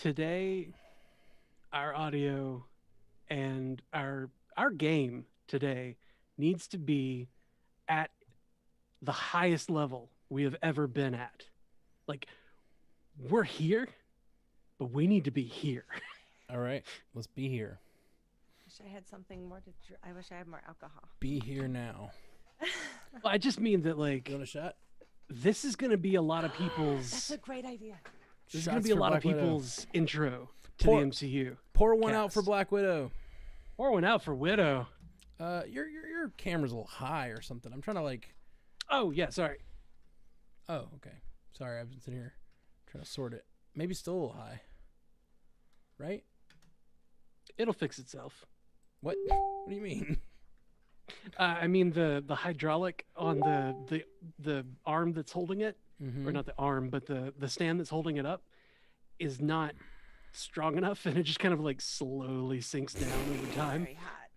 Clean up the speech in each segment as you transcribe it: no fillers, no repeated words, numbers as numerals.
today our audio and our game today needs to be at the highest level we have ever been at. Like we're here, but we need to be here. All right, let's be here. Wish I had something more to. I wish I had more alcohol. Be here now. Well, I just mean that like You want a shot? this is going to be a lot of That's people's a great idea. this is going to Shots be a for lot of Black Widow. people's intro to Pour- the MCU. Pour one out Cast. for Black Widow. Or one out for Widow. Your camera's a little high or something. I'm trying to like. Oh, yeah, sorry. Oh, okay. Sorry, I've been sitting here trying to sort it. Maybe still a little high. Right? It'll fix itself. What? What do you mean? I mean the hydraulic on the arm that's holding it, Mhm. or not the arm, but the stand that's holding it up is not strong enough, and it just kind of like slowly sinks down over time. Very hot.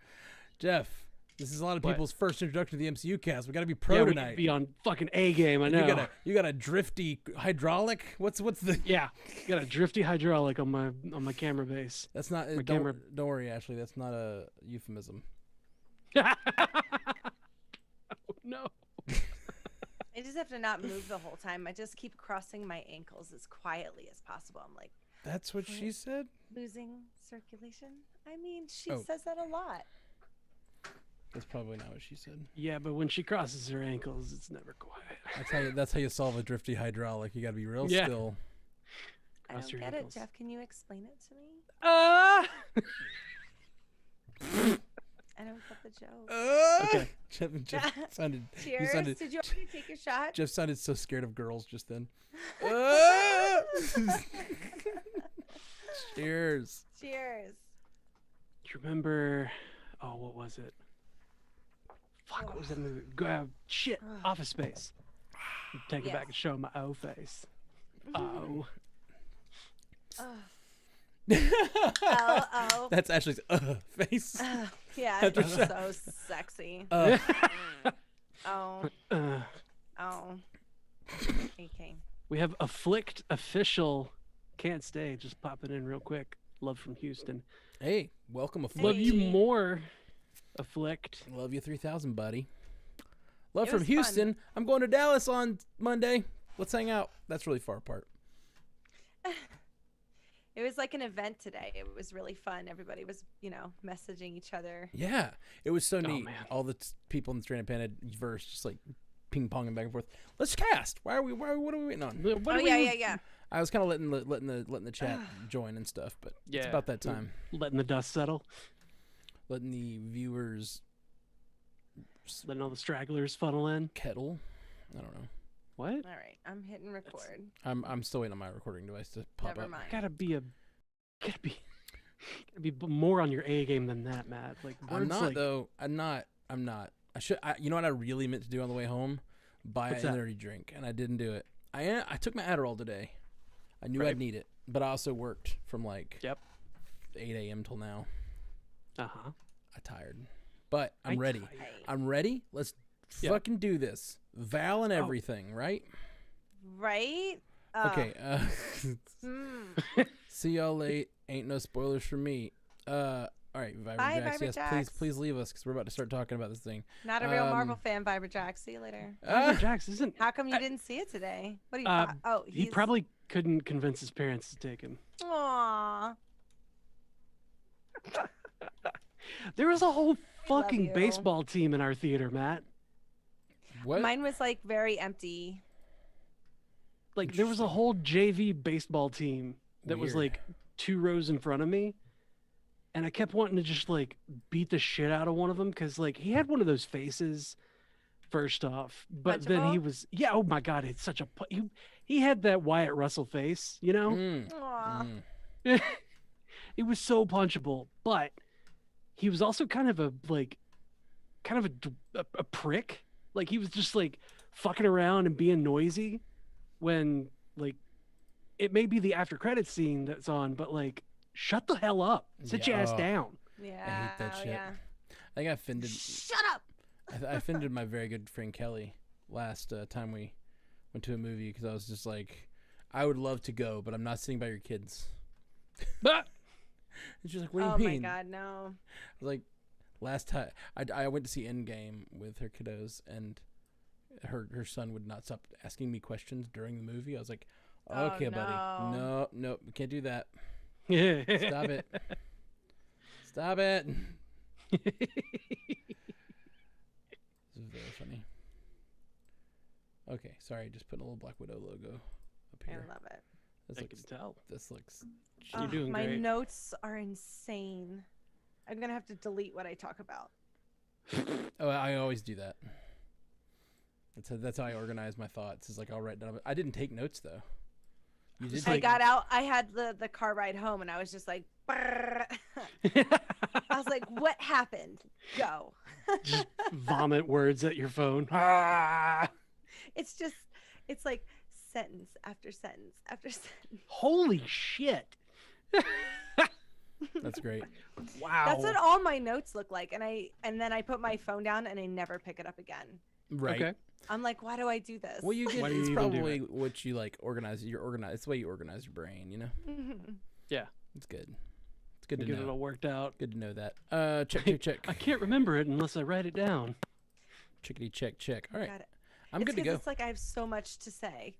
Jeff, this is a lot of What? people's first introduction to the MCU cast. We got to be pro Yeah, we tonight. could be on fucking A game. I know. You got a drifty hydraulic. What's the? Yeah, got a drifty hydraulic on my camera base. That's not. My camera- Don't worry, Ashley. That's not a euphemism. Oh no. I just have to not move the whole time. I just keep crossing my ankles as quietly as possible. I'm like That's what she said. losing circulation. I mean, she Oh. says that a lot. That's probably not what she said. Yeah, but when she crosses her ankles, it's never quiet. That's how you solve a drifty hydraulic. You got to be real Yeah. still. I Cross don't your get ankles. it, Jeff. Can you explain it to me? I don't get the joke. Okay. Jeff sounded. Cheers. sounded- Did you already take your shot? Jeff sounded so scared of girls just then. Cheers. Cheers. Do you remember? Oh, what was it? Fuck, what was that movie? Shit, Office Space. Take it Yes. back and show my O face. Oh. Oh. That's Ashley's face. Yeah, After it's shot. so sexy. Uh, Oh. Uh, Oh. Okay. we have Afflict official. Can't stay. Just popping in real quick. Love from Houston. hey, welcome. Love you Hey. more, Afflict. Love you 3000, buddy. Love It from was Houston. I'm going to Dallas on Monday. Let's hang out. That's really far apart. It was like an event today. It was really fun. Everybody was, messaging each other. Yeah, it was so neat. man. All the people in the Stranded Panda verse just like ping ponging back and forth. Let's cast. What are we waiting on? What Oh do we- yeah. I was kind of letting the chat join and stuff, but it's Yeah. about that time. Letting the dust settle. Letting the viewers Letting all the stragglers funnel in. kettle. I don't know. What? All right, I'm hitting record. I'm still waiting on my recording device to pop Never up. mind. Gotta be more on your A game than that, Matt. Like I'm words not like, though. I'm not. You know what I really meant to do on the way home? Buy What's an that? energy drink, and I didn't do it. I took my Adderall today. I knew Right. I'd need it, but I also worked from like Yep. 8 a.m. till now. Uh-huh. I'm tired, but I'm ready. Hey. I'm ready. Let's Yep. fucking do this. Val and everything, right? Right? Okay. Hmm. See y'all late. Ain't no spoilers for me. All right, Viber Bye, Jacks. Viber Yes, Jacks. please leave us because we're about to start talking about this thing. Not a real Marvel Um, fan, Viber Jack. See you later. Viber Jax isn't. How come you didn't see it today? What do you? Uh, He he's... probably couldn't convince his parents to take him. Aw. There was a whole love fucking you. baseball team in our theater, Matt. What? Mine was like very empty. Like there was a whole JV baseball team that was Weird. like 2 rows in front of me, and I kept wanting to just like beat the shit out of one of them because like he had one of those faces. First off, but then he Punchable? was oh my god, it's such a he had that Wyatt Russell face, you know. Mm, Aw. mm. It was so punchable, but he was also kind of a prick. Like he was just like fucking around and being noisy when like it may be the after credits scene that's on, but like shut the hell up, sit your ass Yeah. down. Yeah. that shit. Yeah. I think I offended. Shut up. I offended my very good friend Kelly last time we went to a movie because I was just like, I would love to go, but I'm not sitting by your kids. But And she's like, what do Oh you my mean? god, no. I was like, last time I went to see Endgame with her kiddos, and her son would not stop asking me questions during the movie. I was like, Oh, okay, buddy, no. no, we can't do that. yeah. Stop it. Stop it. This is very funny. Okay, sorry, just putting a little Black Widow logo up I here. love it. This I looks can tell. this looks You're doing my great. notes are insane. I'm gonna have to delete what I talk about. Oh, I always do that. That's how I organize my thoughts. Is like I'll write down. I didn't take notes though. You did. It's I like- got out. I had the car ride home, and I was just like, brrr. I was like, what happened? Go. Just vomit words at your phone. Ah! It's just, it's like sentence after sentence after sentence. Holy shit. That's great. Wow. That's what all my notes look like, and then I put my phone down and I never pick it up again. Right. Okay. I'm like, why do I do this? Well, you get. Why do you It's even do probably what you like organize. You're organized. It's the way you organize your brain. You know. Yeah. It's good. It's good to Get it know. all worked out. Good to know that. Check. I can't remember it unless I write it down. Chickadee check. All right. Got it. I'm It's good to 'cause go. It's like I have so much to say.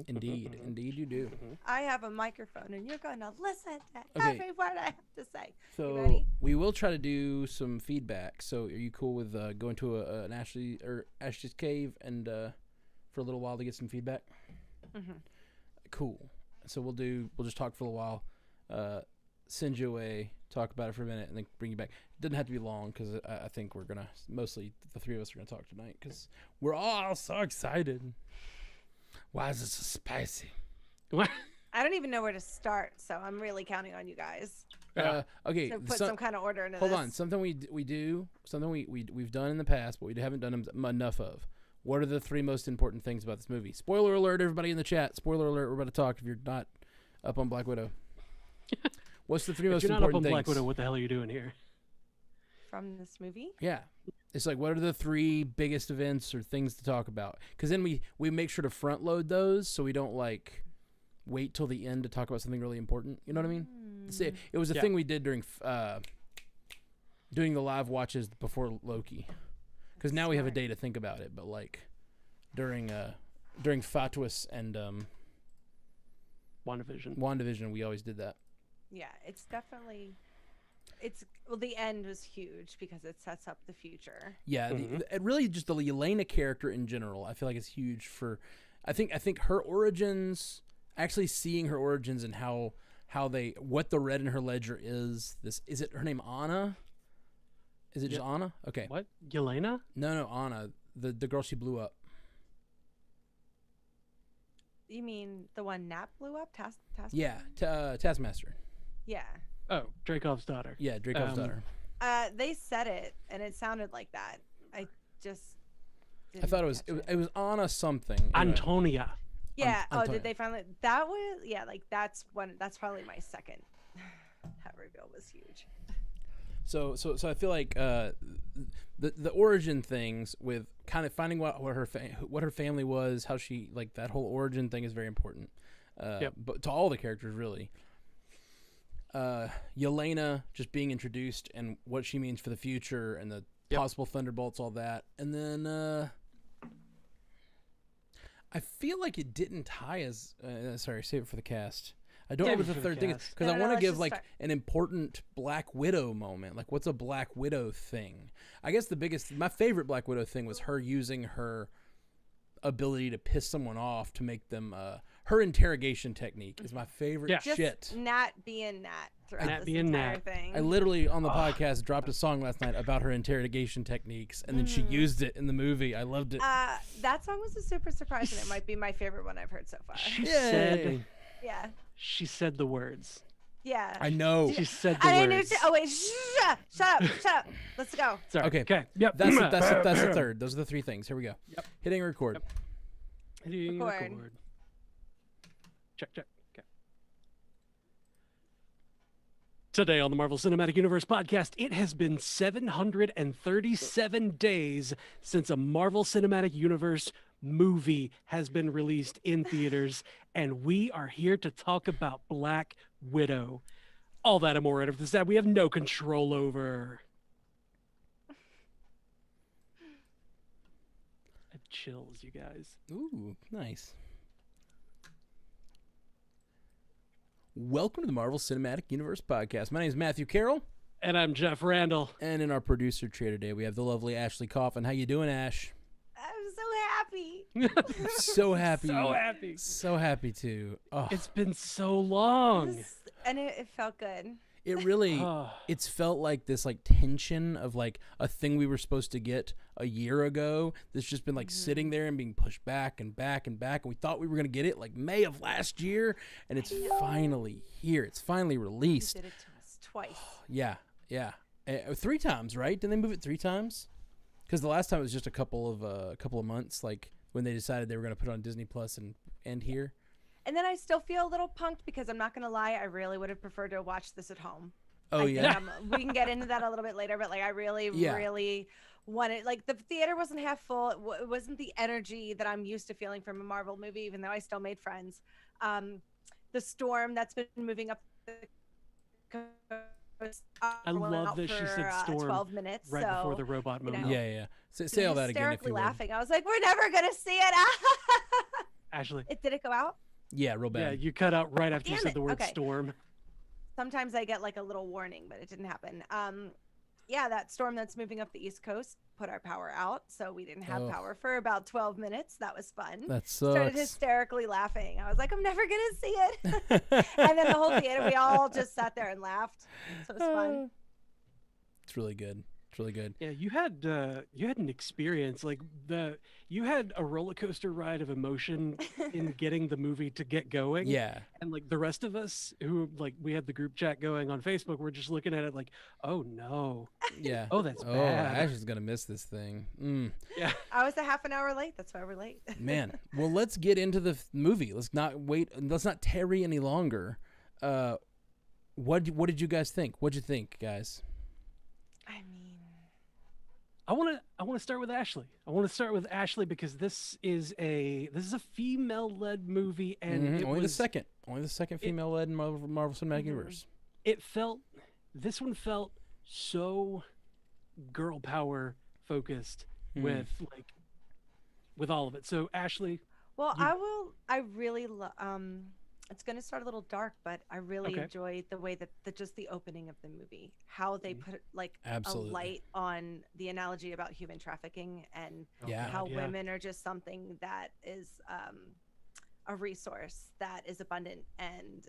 Indeed you do. I have a microphone, and you're gonna listen to Okay. every word I have to say. So ready? we will try to do some feedback. So are you cool with going to an Ashley's cave and for a little while to get some feedback? Mm-hmm. Cool. So we'll just talk for a little while, send you away, talk about it for a minute, and then bring you back. It doesn't have to be long because I think we're gonna mostly the three of us are gonna talk tonight because we're all so excited. Why is it so spicy? What? I don't even know where to start, so I'm really counting on you guys Yeah. Okay. to put some kind of order into Hold this. on. Something we do. Something we've done in the past, but we haven't done enough of. What are the three most important things about this movie? Spoiler alert, everybody in the chat. Spoiler alert. We're about to talk. If you're not up on Black Widow, what's the three If most you're not up important on things? Black Widow, what the hell are you doing here? From this movie. Yeah. It's like, what are the three biggest events or things to talk about? Because then we make sure to front load those so we don't like wait till the end to talk about something really important. You know what I mean? It was a Yeah. thing we did during doing the live watches before Loki. Because now we have a Smart. day to think about it. But like during Fatuous and WandaVision. WandaVision, we always did that. Yeah, it's definitely. Well, the end was huge because it sets up the future. Yeah, Mhm. it really just the Yelena character in general, I feel like is huge for. I think her origins, actually seeing her origins and how what the red in her ledger is. Is it her name Anna? Is it just Anna? Okay. What? Yelena? No, Anna, the girl she blew up. You mean the one Nap blew up? Taskmaster? Yeah, Taskmaster. Yeah. Oh, Dracov's daughter. Yeah, Dracov's daughter. They said it, and it sounded like that. I just. I thought it didn't was catch it was Anna something. Anyway. Antonia. Yeah. Oh, Antonia. did they finally? That was like that's one. That's probably my second. That reveal was huge. So I feel like the origin things with kind of finding what her family was, how she like that whole origin thing is very important. Yep. But to all the characters really. Yelena just being introduced and what she means for the future and the possible thunderbolts, all that, and then I feel like it didn't tie as sorry, save it for the cast. I don't know what the third thing is because No, I no, want to let's give just like start. an important Black Widow moment. Like, what's a Black Widow thing? I guess my favorite Black Widow thing was her using her ability to piss someone off to make them. Her interrogation technique is my favorite Yeah. shit. Nat being Nat throughout Nat this being entire Nat. thing. I literally on the podcast dropped a song last night about her interrogation techniques, and then she used it in the movie. I loved it. That song was a super surprise, and it might be my favorite one I've heard so far. She Yay. said. Yeah. She said the words. Yeah. I know. She said the I knew. words. Oh wait! Shut up! Let's go. Sorry. Okay. Okay. Yep. That's the third. Those are the three things. Here we go. Yep. Hitting record. Yep. Hitting Record. record. Check. Okay. Today on the Marvel Cinematic Universe podcast, it has been 737 days since a Marvel Cinematic Universe movie has been released in theaters, and we are here to talk about Black Widow. All that and more out of this that we have no control over. I have chills, you guys. Ooh, nice. Welcome to the Marvel Cinematic Universe podcast. My name is Matthew Carroll. And I'm Jeff Randall. And in our producer trio today, we have the lovely Ashley Coffin. How you doing, Ash? I'm so happy. So happy. So happy. So happy too. Oh, It's been so long. And it felt good. it really, Oh. it's felt like this like tension of like a thing we were supposed to get a year ago that's just been like sitting there and being pushed back and back and back. And we thought we were going to get it like May of last year. And it's finally here. It's finally You released. did it to us twice. Yeah. 3 times, right? Didn't they move it 3 times? Because the last time it was just a couple of months, like when they decided they were going to put it on Disney Plus and here. And then I still feel a little punked because I'm not going to lie, I really would have preferred to watch this at home. Oh I yeah, think we can get into that a little bit later, but like I really wanted, like the theater wasn't half full. It wasn't the energy that I'm used to feeling from a Marvel movie, even though I still made friends. The storm that's been moving up the coast, I love that she said storm 12 minutes right before the robot you know, moment. yeah. Say all that again if hysterically you would. laughing. I was like, we're never gonna see it. Ashley. Did it go out? Yeah, real Yeah, bad. you cut out right after you Damn said it. the word Okay. storm. Sometimes I get like a little warning, but it didn't happen. Yeah, that storm that's moving up the East Coast put our power out, so we didn't have Ugh. power for about 12 minutes. That was fun. That Started sucks. hysterically laughing. I was like, I'm never gonna see it. And then the whole theater, we all just sat there and laughed. So it was fun. It's really good. It's really good. Yeah, you had an experience like you had a roller coaster ride of emotion in getting the movie to get going. Yeah. And like the rest of us who like we had the group chat going on Facebook, we're just looking at it like, oh no. Yeah. Oh, that's Oh, bad. Ash is gonna miss this thing. Yeah. I was a half an hour late. That's why we're late. Man. Well, let's get into the movie. Let's not wait. Let's not tarry any longer. What did you guys think? What'd you think, guys? I mean, I want to start with Ashley. I want to start with Ashley because this is a female-led movie and only the second female-led in Marvel Cinematic Universe. This one felt so girl power focused with all of it. So Ashley, well, I really it's going to start a little dark, but I really enjoy the way that just the opening of the movie, how they put like Absolutely. a light on the analogy about human trafficking and how women are just something that is a resource that is abundant. And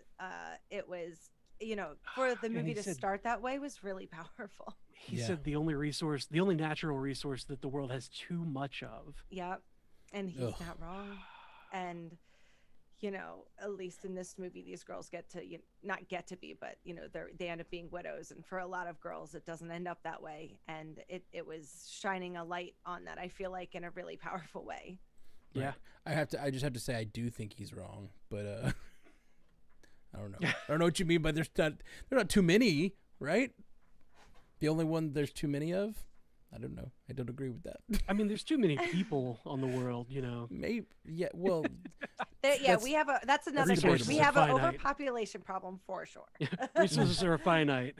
it was, for the movie to start that way was really powerful. He said the only natural resource that the world has too much of. Yep. And he's not wrong. And at least in this movie, these girls get to not get to be, but they end up being widows. And for a lot of girls, it doesn't end up that way. And it was shining a light on that, I feel like, in a really powerful way. Yeah. Right. I just have to say, I do think he's wrong, but I don't know. I don't know what you mean by there not too many, right? The only one there's too many of? I don't know. I don't agree with that. I mean, there's too many people on the world, Maybe, yeah. Well, that's another thing. resources We are have an finite. overpopulation problem for sure. Resources are finite.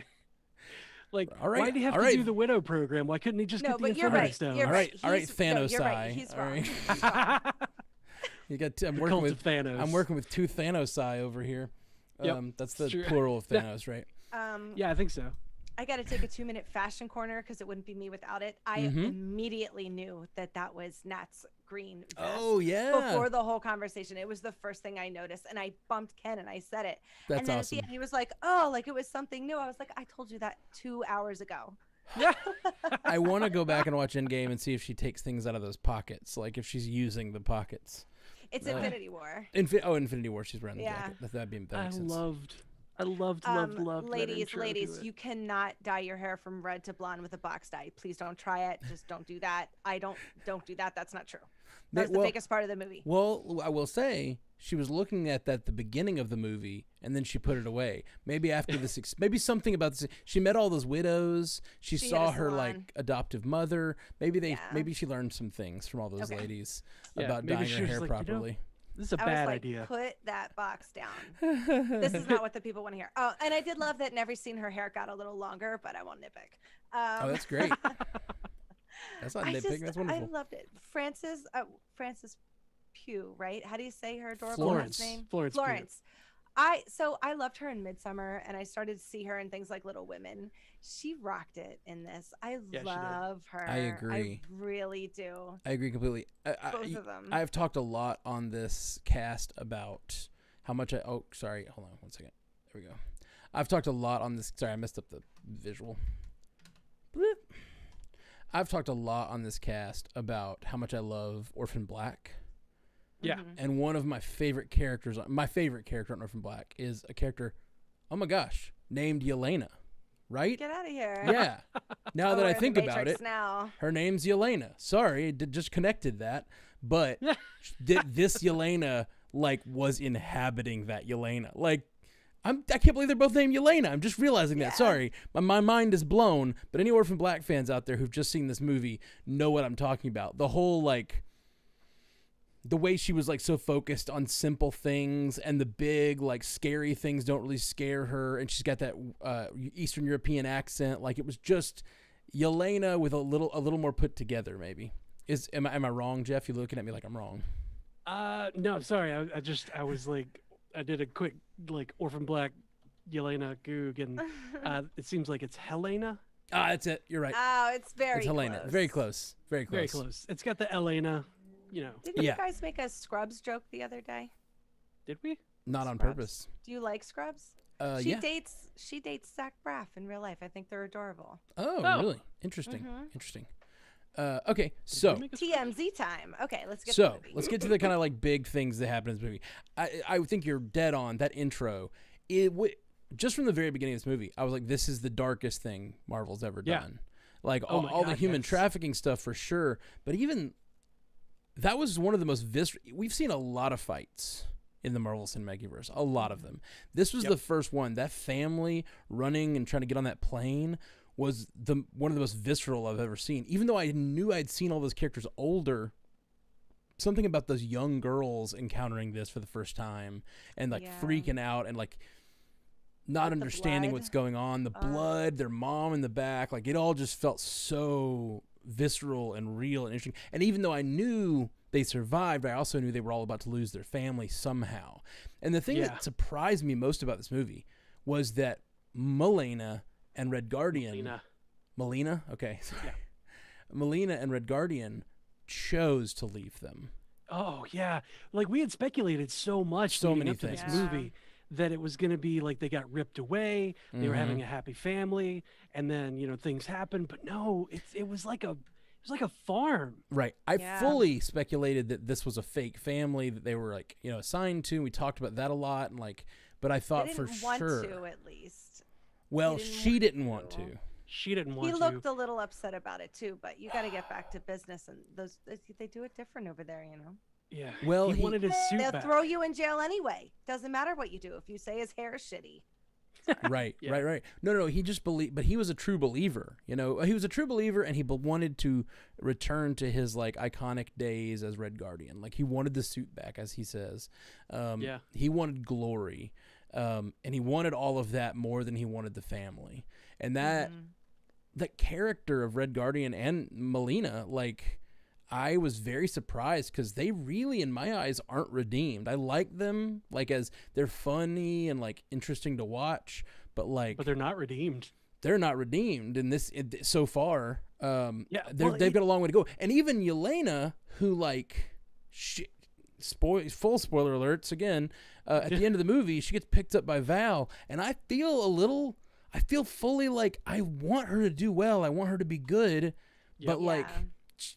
Like, All right, why do you have all to right. do the widow program? Why couldn't he just get the but you're Infinity right. Stone? You're all right, all right, He's- Thanos. you're right. He's all wrong. right. He's wrong. You got. I'm The working cult with of Thanos. I'm working with 2 Thanos over here. Yep, That's the true. plural of Thanos, right? Yeah, I think so. I got to take a 2-minute fashion corner because it wouldn't be me without it. I immediately knew that was Nat's green vest. Oh yeah. Before the whole conversation, it was the first thing I noticed, and I bumped Ken and I said it. That's and then awesome. at the end, he was like, "Oh, like it was something new." I was like, "I told you that 2 hours ago." I want to go back and watch Endgame and see if she takes things out of those pockets, like if she's using the pockets. It's Infinity War. Infinity War. She's wearing the Yeah. jacket. That makes I sense. loved that Ladies, intro to it. you cannot dye your hair from red to blonde with a box dye. Please don't try it. Just don't do that. Don't do that. That's not true. That was the biggest part of the movie. Well, I will say she was looking at that at the beginning of the movie, and then she put it away. Maybe after this, maybe something about this. She met all those widows. She saw her like adoptive mother. Maybe she learned some things from all those ladies about dyeing her hair properly. This is a bad idea. Put that box down. This is not what the people want to hear. Oh, and I did love that in every scene her hair got a little longer, but I won't nitpick. Oh, that's great. That's not nitpicking. That's wonderful. I loved it. Frances Pugh, right? How do you say her adorable last name? Florence. I loved her in Midsummer, and I started to see her in things like Little Women. She rocked it in this. I love her. I agree. I really do. I agree completely. Both of them. I've talked a lot on this cast about how much hold on 1 second. There we go. I've talked a lot on this. Sorry, I messed up the visual. Bloop. I've talked a lot on this cast about how much I love Orphan Black. Yeah. And one of my favorite character on Orphan Black is a character, oh my gosh, named Yelena. Right? Get out of here. Yeah. Now that I think about it, now. Her name's Yelena. Sorry, just connected that. But this Yelena, like, was inhabiting that Yelena. Like, I can't believe they're both named Yelena. I'm just realizing that. Sorry. My mind is blown. But any Orphan Black fans out there who've just seen this movie know what I'm talking about. The whole, like, the way she was, like, so focused on simple things and the big, like, scary things don't really scare her. And she's got that Eastern European accent. Like, it was just Yelena with a little more put together, maybe. Am I wrong, Jeff? You're looking at me like I'm wrong. No, sorry. I was like, I did a quick, like, Orphan Black Yelena Goog, and it seems like it's Helena. That's it. You're right. Oh, it's Helena. close. Very close. Very close. Very close. It's got the Elena, you know. Didn't you guys make a Scrubs joke the other day? Did we? Not on Scrubs. purpose. Do you like Scrubs? She dates Zach Braff in real life. I think they're adorable. Oh. Really? Interesting. Mm-hmm. Interesting. Okay, so TMZ time. Okay, let's get let's get to the kind of like big things that happen in this movie. I think you're dead on that intro. Just from the very beginning of this movie, I was like, this is the darkest thing Marvel's ever done. Like all the human trafficking stuff for sure, but even that was one of the most visceral. We've seen a lot of fights in the Marvel Cinematic Universe, a lot of them. This was the first one. That family running and trying to get on that plane was one of the most visceral I've ever seen. Even though I knew I'd seen all those characters older, something about those young girls encountering this for the first time and like freaking out and like not understanding what's going on, the blood, their mom in the back, like it all just felt so visceral and real and interesting. And even though I knew they survived, I also knew they were all about to lose their family somehow. And the thing that surprised me most about this movie was that Melina and Red Guardian. Melina? Okay. Sorry. Yeah. Melina and Red Guardian chose to leave them. Oh, yeah. Like, we had speculated so much so many up to things. this movie that it was going to be like they got ripped away, they were having a happy family, and then, you know, things happened. But no, it was like a farm. Right. I fully speculated that this was a fake family that they were like, you know, assigned to. We talked about that a lot, and like, but I thought they for didn't want sure. to, at least. Well, she didn't want to. She didn't want to. He looked a little upset about it too, but you got to get back to business, and they do it different over there, you know. Yeah. Well, he wanted his suit They'll back. throw you in jail anyway. Doesn't matter what you do if you say his hair is shitty. Right. No. He just believed, but he was a true believer. You know, he was a true believer, and he wanted to return to his like iconic days as Red Guardian. Like he wanted the suit back, as he says. He wanted glory. And he wanted all of that more than he wanted the family. And that character of Red Guardian and Melina, like, I was very surprised because they really, in my eyes, aren't redeemed. I like them, like, as they're funny and, like, interesting to watch, but they're not redeemed. They're not redeemed in this so far. They've got a long way to go. And even Yelena, who, like, full spoiler alerts again, at the end of the movie, she gets picked up by Val, and I feel fully like I want her to do well. I want her to be good, but like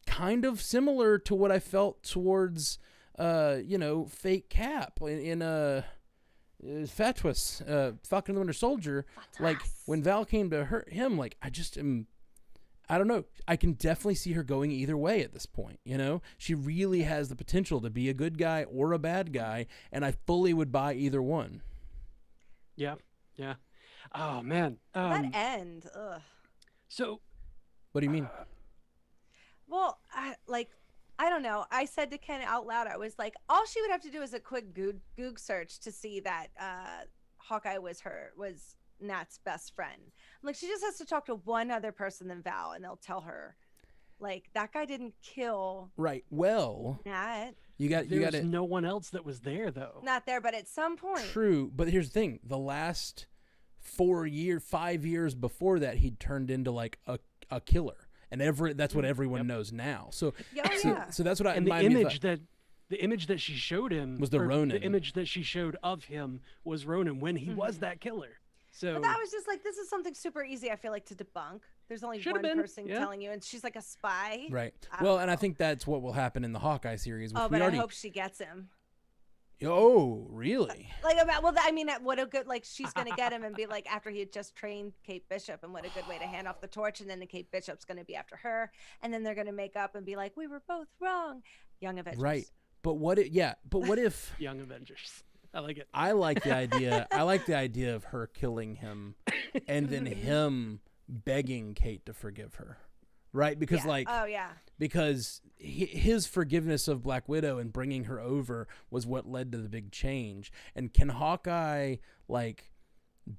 kind of similar to what I felt towards, fake Cap in Fatuous, Falcon and the Winter Soldier. Like when Val came to him, like I just am. I don't know. I can definitely see her going either way at this point. You know, she really has the potential to be a good guy or a bad guy, and I fully would buy either one. Yeah, yeah. Oh man. That end. Ugh. So What do you mean? Well, I don't know. I said to Ken out loud, I was like, all she would have to do is a quick Goog search to see that Hawkeye was Nat's best friend. Like, she just has to talk to one other person than Val, and they'll tell her, like, that guy didn't kill Right. Well, Nat. you got there's it. no one else that was there though. Not there, but at some point. True, but here's the thing: the last 5 years before that, he'd turned into like a killer, and that's what everyone knows now. So, so that's what I. And the image that she showed him was the Ronin. The image that she showed of him was Ronin when he was that killer. So but that was just like, this is something super easy, I feel like, to debunk. There's only one person telling you, and she's like a spy. Right. Well, and I think that's what will happen in the Hawkeye series. Which but I hope she gets him. Oh, really? What a good, like, she's going to get him and be like, after he had just trained Kate Bishop, and what a good way to hand off the torch. And then the Kate Bishop's going to be after her. And then they're going to make up and be like, we were both wrong. Young Avengers. Right. But what if Young Avengers. I like it. I like the idea. I like the idea of her killing him and then him begging Kate to forgive her. Right? Because because his forgiveness of Black Widow and bringing her over was what led to the big change. And can Hawkeye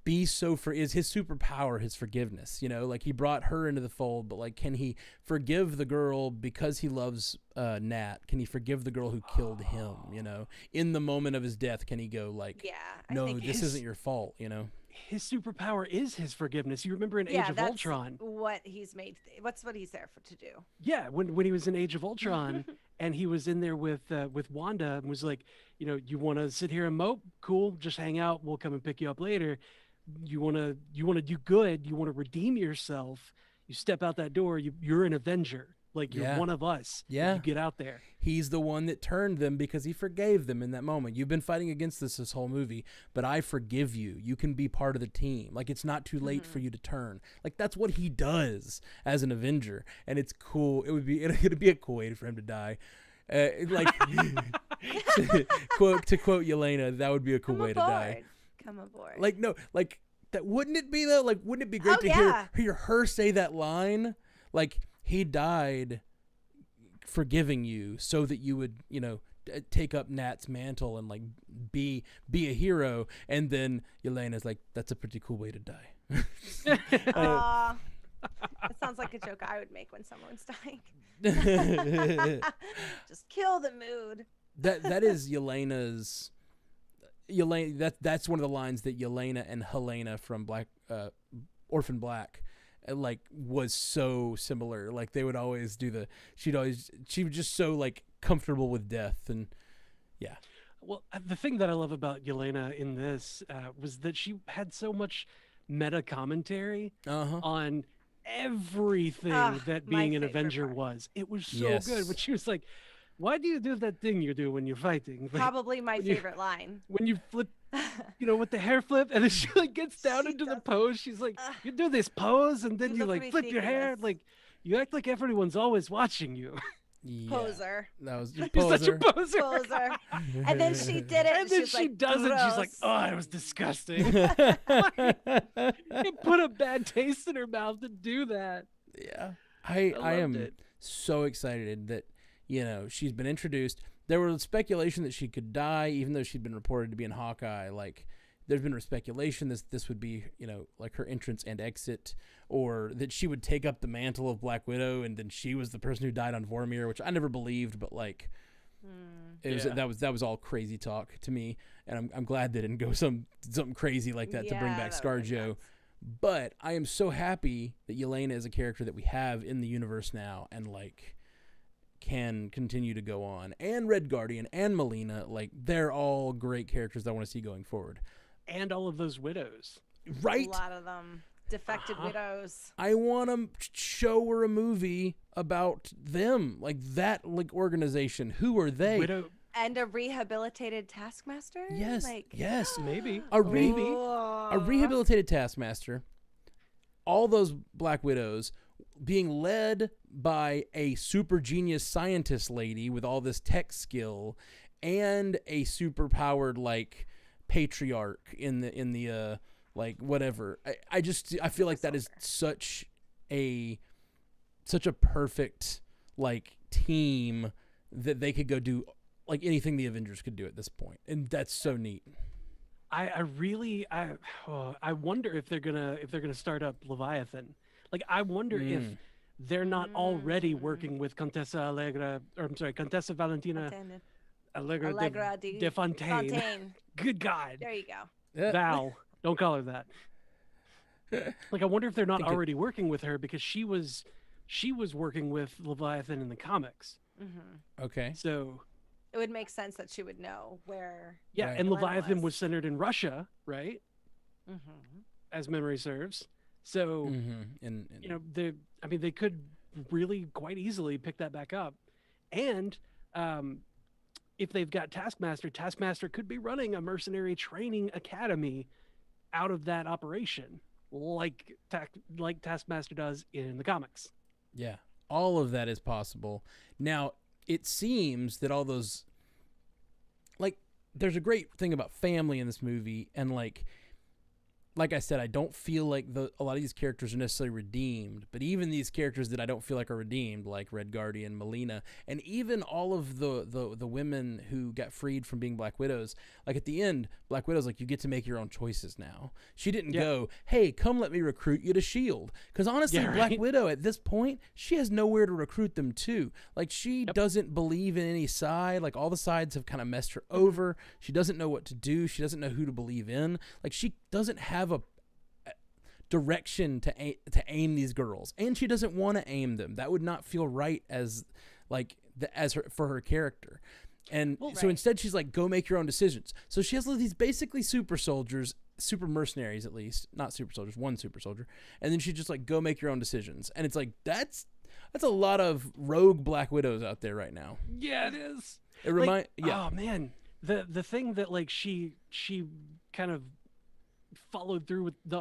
be so is his superpower his forgiveness? You know, like, he brought her into the fold, but like, can he forgive the girl because he loves Nat? Can he forgive the girl who killed him? You know, in the moment of his death, can he go like, no, this isn't your fault? You know, his superpower is his forgiveness. You remember in Age of Ultron, what he's made. What he's there to do. Yeah, when he was in Age of Ultron, and he was in there with Wanda, and was like, you know, you want to sit here and mope? Cool, just hang out. We'll come and pick you up later. You want to do good. You want to redeem yourself. You step out that door. You're an Avenger. Like, you're one of us. Yeah. You get out there. He's the one that turned them because he forgave them in that moment. You've been fighting against this whole movie, but I forgive you. You can be part of the team. Like, it's not too late for you to turn. Like, that's what he does as an Avenger, and it's cool. It'd be a cool way for him to die. To quote Yelena, that would be a cool way to die. Come aboard. Like, no, like, that wouldn't it be though? Like, wouldn't it be great to hear her say that line? Like, he died forgiving you so that you would, you know, take up Nat's mantle and like be a hero. And then Yelena's like, that's a pretty cool way to die. That sounds like a joke I would make when someone's dying. Just kill the mood. That is Yelena's. That's one of the lines that Yelena and Helena from Orphan Black like was so similar. Like, they would always do she was just so like comfortable with death. And yeah. Well, the thing that I love about Yelena in this was that she had so much meta commentary on everything that being an Avenger was. It was so good. But she was like, why do you do that thing you do when you're fighting? Like, probably my favorite line. When you flip, you know, with the hair flip, and then she like gets down into the pose. She's like, you do this pose, and then you like flip your hair. Like, you act like everyone's always watching you. Yeah. Poser. That was You're such a poser. And then she did it. And then she like, does it. She's like, oh, it was disgusting. It put a bad taste in her mouth to do that. Yeah. I am so excited that, you know, she's been introduced. There was speculation that she could die, even though she'd been reported to be in Hawkeye. Like, there's been speculation this would be, you know, like her entrance and exit, or that she would take up the mantle of Black Widow, and then she was the person who died on Vormir, which I never believed, but like, that was all crazy talk to me, and I'm glad they didn't go something crazy like that to bring back ScarJo. But I am so happy that Yelena is a character that we have in the universe now, and like, can continue to go on. And Red Guardian and Melina, like, they're all great characters that I want to see going forward. And all of those widows. Right? A lot of them. Defected widows. I want to show her a movie about them. Like, that, like, organization. Who are they? And a rehabilitated Taskmaster? Yes. Like, yes, maybe. A rehabilitated Taskmaster. All those Black Widows. being led by a super genius scientist lady with all this tech skill and a super powered like patriarch in the like whatever. I feel like that is such a perfect like team that they could go do like anything the Avengers could do at this point, and that's so neat. I wonder if they're gonna start up Leviathan. Like I wonder if they're not already working with Contessa Allegra, or I'm sorry, Contessa Valentina Allegra, Allegra de Fontaine. Fontaine. Good God, There you go. Val, don't call her that. Like I wonder if they're not already working with her, because she was working with Leviathan in the comics. Okay. So it would make sense that she would know where. Yeah, Right. and Leviathan was centered in Russia, right? Mm-hmm. As memory serves. So And you know, they could really quite easily pick that back up, and if they've got Taskmaster could be running a mercenary training academy out of that operation, like Taskmaster does in the comics. yeah, all of that is possible. Now, it seems that all those, like, there's a great thing about family in this movie, and like I said, I don't feel like a lot of these characters are necessarily redeemed, but even these characters that I don't feel like are redeemed, like Red Guardian, Melina, and even all of the women who got freed from being Black Widows, like at the end, Black Widow's like, you get to make your own choices now. She didn't go, hey, come let me recruit you to S.H.I.E.L.D. Because honestly, Black Widow at this point, she has nowhere to recruit them to. Like, she doesn't believe in any side. Like, all the sides have kind of messed her over. She doesn't know what to do. She doesn't know who to believe in. Like, she doesn't have a direction to aim these girls, and she doesn't want to aim them. That would not feel right as for her character. And so instead she's like, go make your own decisions. So she has these basically super soldiers, super mercenaries, at least not super soldiers, one super soldier, and then she just like, go make your own decisions. And it's like, that's a lot of rogue Black Widows out there right now. Yeah, it is. It oh man, the thing that like she kind of followed through with the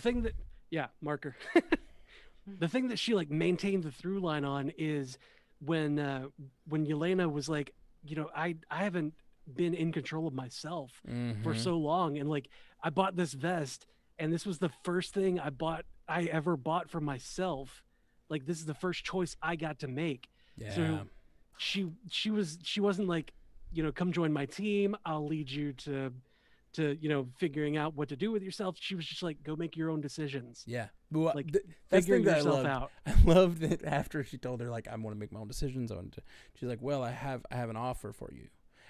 thing that marker the thing that she like maintained the through line on is when Yelena was like, you know, I haven't been in control of myself for so long, and like I bought this vest, and this was the first thing I ever bought for myself. Like, this is the first choice I got to make. So she wasn't like, you know, come join my team, I'll lead you to you know, figuring out what to do with yourself. She was just like, go make your own decisions. Yeah. Well, like, figure yourself out. I loved that after she told her, like, I want to make my own decisions. She's like, well, I have an offer for you.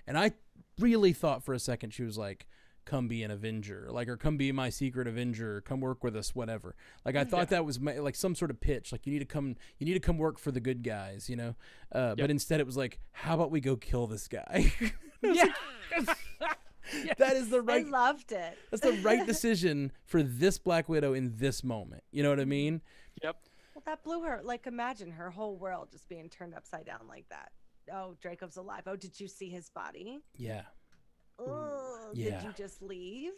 And I really thought for a second she was like, come be an Avenger, like, or come be my secret Avenger, come work with us, whatever. Like, I thought that was like some sort of pitch, like, you need to come work for the good guys, you know. But instead it was like, how about we go kill this guy? Yeah. That is the right. I loved it. That's the right decision for this Black Widow in this moment. You know what I mean? Yep. Well, that blew her. Like, imagine her whole world just being turned upside down like that. Oh, Dracov's alive. Oh, did you see his body? Yeah. Oh, Yeah. Did you just leave?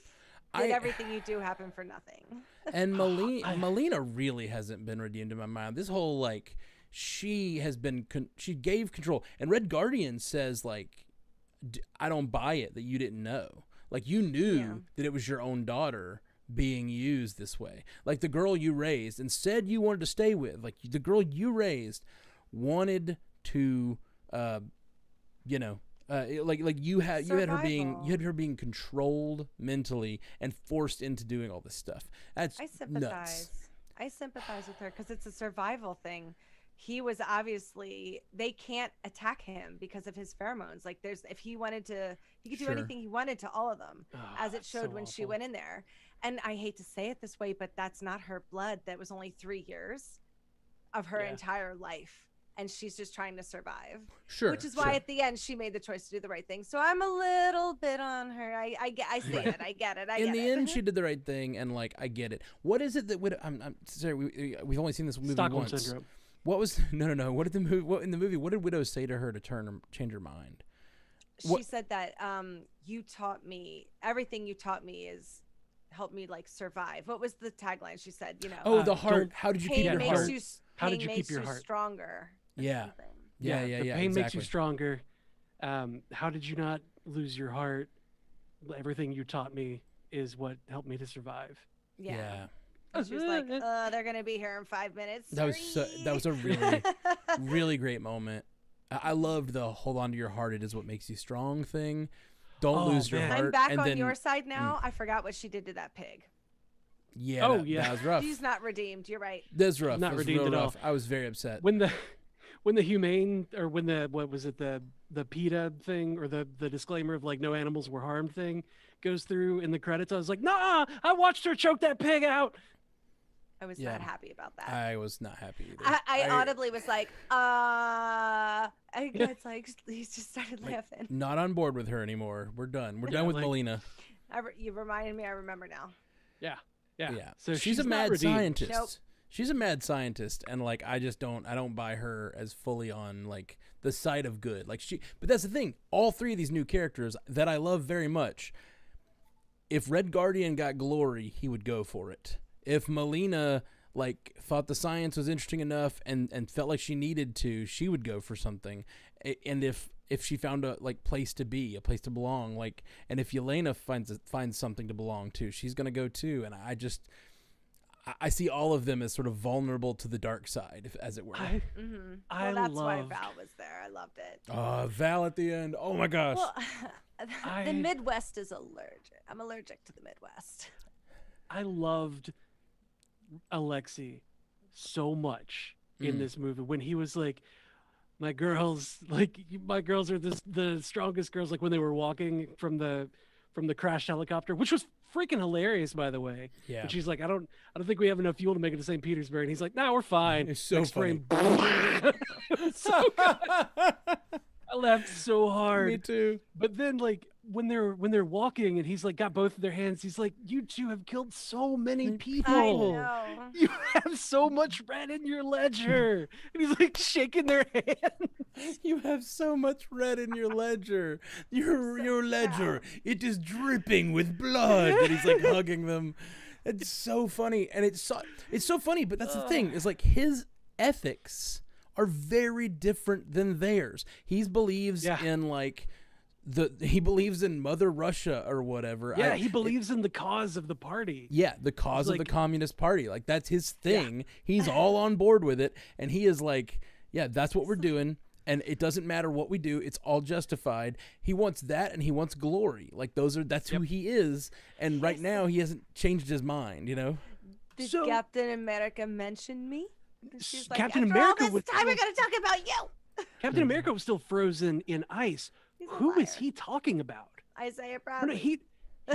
Did everything you do happen for nothing? And Melina really hasn't been redeemed in my mind. This whole, like, she gave control. And Red Guardian says, like, I don't buy it that you didn't know. Like, you knew that it was your own daughter being used this way. Like, the girl you raised and said you wanted to stay with, like, the girl you raised wanted to, you know, you had her being controlled mentally and forced into doing all this stuff. That's nuts. I sympathize with her because it's a survival thing. He was obviously, they can't attack him because of his pheromones. Like, if he wanted to, he could do anything he wanted to all of them, as it showed when she went in there. And I hate to say it this way, but that's not her blood. That was only 3 years of her entire life. And she's just trying to survive. Sure. Which is why at the end she made the choice to do the right thing. So I'm a little bit on her. I see it. I get it. In the end, she did the right thing, and like, I get it. What is it that would? I'm sorry. We've only seen this movie Stockholm once. Syndrome. What was no? What did the movie? What in the movie? What did Widow say to her to change her mind? She said that you taught me everything. You taught me is helped me like survive. What was the tagline she said? You know, Oh, the heart. How did you keep pain your makes heart? you How did pain you keep makes your you heart? stronger. or Yeah. something. Yeah. The pain makes you Exactly. stronger. How did you not lose your heart? Everything you taught me is what helped me to survive. Yeah. And she was like, they're gonna be here in 5 minutes. That was a really, Sorry." really great moment. I loved the hold on to your heart. It is what makes you strong thing. Don't Oh, lose your man. heart. I'm back and on then, your side now. I forgot what she did to that pig. Yeah. Oh, that, yeah. that was rough. She's not redeemed. You're right. That's rough. Not That was redeemed real at all. rough. I was very upset. When the humane, or when the, what was it, the PETA thing, or the disclaimer of like no animals were harmed thing goes through in the credits, I was like, nah, I watched her choke that pig out. I was Yeah. not happy about that. I was not happy either. I audibly was like, it's like he just started laughing. Not on board with her anymore. We're done. We're done with like- Melina. You reminded me. I remember now. Yeah. So she's a not mad redeemed. scientist. Nope. She's a mad scientist, and like I don't buy her as fully on like the side of good. Like but that's the thing. All three of these new characters that I love very much. If Red Guardian got glory, he would go for it. If Melina like thought the science was interesting enough and felt like she needed to, she would go for something. And if she found a like place to be, a place to belong, like, and if Yelena finds something to belong to, she's gonna go too. And I see all of them as sort of vulnerable to the dark side, as it were. I Well, that's why loved- Val was there. I loved it. Val at the end. Oh my gosh. Well, I- the Midwest is allergic. I'm allergic to the Midwest. I loved Alexei so much in this movie when he was like, my girls are the strongest girls, like when they were walking from the crashed helicopter, which was freaking hilarious, by the way. Yeah. But she's like, I don't think we have enough fuel to make it to St. Petersburg. And he's like, nah, we're fine. It's so Next funny. frame, it was so good. I laughed so hard. Me too. But then, like, when they're walking and he's like got both of their hands, he's like, you two have killed so many people. I know. You have so much red in your ledger. And he's like shaking their hand. You have so much red in your ledger. Your ledger, it is dripping with blood. And he's like hugging them. It's so funny, and it's so funny. But that's the thing. Is like his ethics are very different than theirs. He believes in like he believes in Mother Russia or whatever. Yeah, he believes in the cause of the party. Yeah, the cause of the like- Communist Party. Like that's his thing. He's all on board with it, and he is like, yeah, that's what we're doing. And it doesn't matter what we do; it's all justified. He wants that, and he wants glory. Like that's who he is. And right now, he hasn't changed his mind. You know. Did So- Captain America mention me? And she's like, Captain after America all this was time, we're gonna talk about you. Captain America was still frozen in ice. He's a Who is liar. he talking about? Isaiah No, Bradley.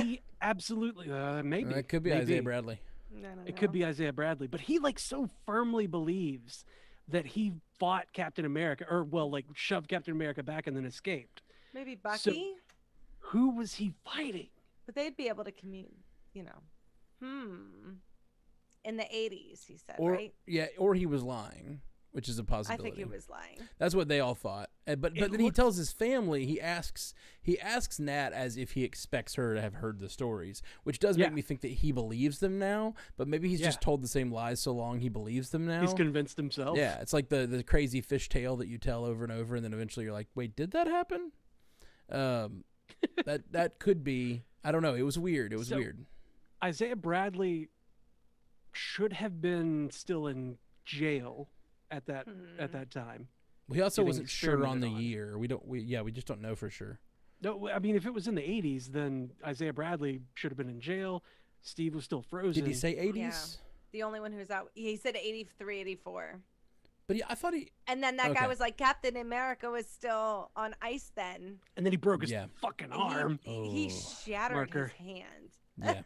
he absolutely maybe It could be maybe. Isaiah Bradley. No, no, It could no. be Isaiah Bradley, but he like so firmly believes that he fought Captain America, or well, like shoved Captain America back and then escaped. Maybe Bucky, Who was he fighting? but they'd be able to commute. You know. In the 80s, he said, Or right? or he was lying, which is a I possibility. think he was lying. That's what they all thought. But It then he looked- tells his family. He asks Nat as if he expects her to have heard the stories, which does make Yeah. me think that he believes them now. But maybe he's just Yeah. told the same lies so long he believes them now. He's convinced himself. Yeah, it's like the crazy fish tale that you tell over and over, and then eventually you're like, wait, did that happen? That could be. I don't know. It was weird. It was So- weird. Isaiah Bradley should have been still in jail at that time. He also getting wasn't sure on the experimented on. year. We just don't know for sure. No, I mean if it was in the 80s, then Isaiah Bradley should have been in jail. Steve was still frozen. Did he say 80s? The only one who was out, he said 83, 84. But I thought he. And then that Okay. guy was like, Captain America was still on ice then. And then he broke his Yeah. fucking And arm. he shattered Marker. his hand. Yeah.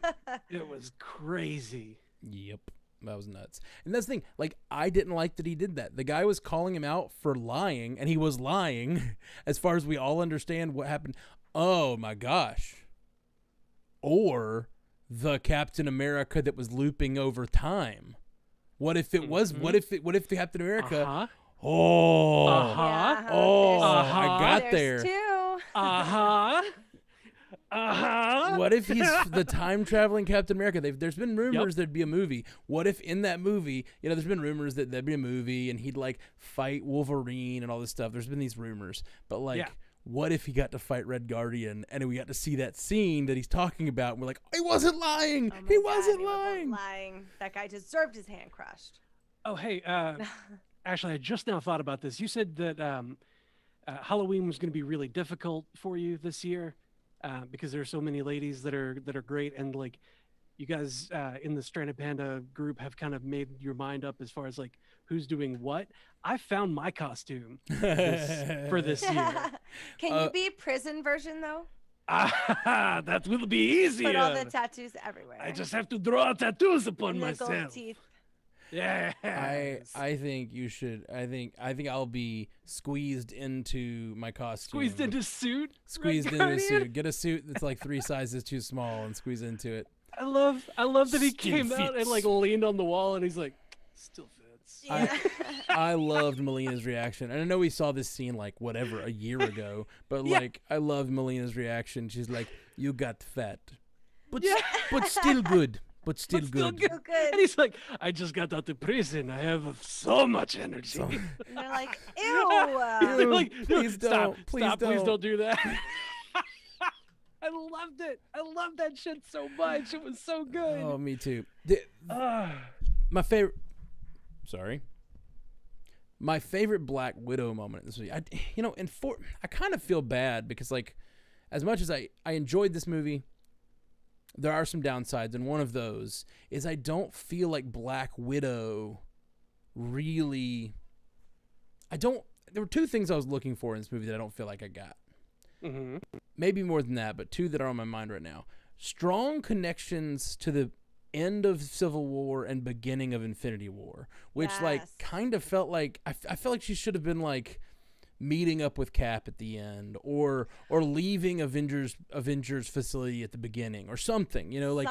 It was crazy. Yep. That was nuts. And that's the thing. Like, I didn't like that he did that. The guy was calling him out for lying, and he was lying as far as we all understand what happened. Oh, my gosh. Or the Captain America that was looping over time. What if it was? What if the Captain America? Uh-huh. Oh. Uh-huh. Yeah, Oh, there's- I got there's there. two. Uh-huh. What if he's the time traveling Captain America? There's been rumors there'd be a movie. What if in that movie, there's been rumors that there'd be a movie and he'd like fight Wolverine and all this stuff. There's been these rumors, but like, what if he got to fight Red Guardian and we got to see that scene that he's talking about? And we're like, he wasn't lying. Oh He God, wasn't he lying. wasn't lying. That guy deserved his hand crushed. Oh, hey, actually, I just now thought about this. You said that Halloween was going to be really difficult for you this year because there are so many ladies that are great, and like you guys in the Stranded Panda group have kind of made your mind up as far as like who's doing what. I found my costume for this year. Can you be a prison version though? That will be easier. Put all the tattoos everywhere. I just have to draw tattoos upon and the gold myself. teeth. Yeah. I think you should. I think I'll be squeezed into my costume. Squeezed into suit. Squeezed Red into a Guardian? suit. Get a suit that's like 3 sizes too small and squeeze into it. I love that he Still came out and fits. like leaned on the wall and he's like, still fits. Yeah. I loved Melina's reaction. And I know we saw this scene like whatever a year ago, but like I loved Melina's reaction. She's like, "You got fat, but still good." But still Still good. So good. And he's like, I just got out of prison. I have so much energy. And they're like, ew. They're like, Please stop, don't. Please stop, please don't." don't do that. I loved it. I loved that shit so much. It was so good. Oh, me too. Ah. My favorite. Sorry. My favorite Black Widow moment in this movie. I kind of feel bad because like, as much as I enjoyed this movie, there are some downsides, and one of those is I don't feel like Black Widow really. There were 2 things I was looking for in this movie that I don't feel like I got. Mm-hmm. Maybe more than that, but 2 that are on my mind right now. Strong connections to the end of Civil War and beginning of Infinity War, which like Yes. kind of felt like I felt like she should have been like meeting up with Cap at the end, or leaving Avengers facility at the beginning, or something, like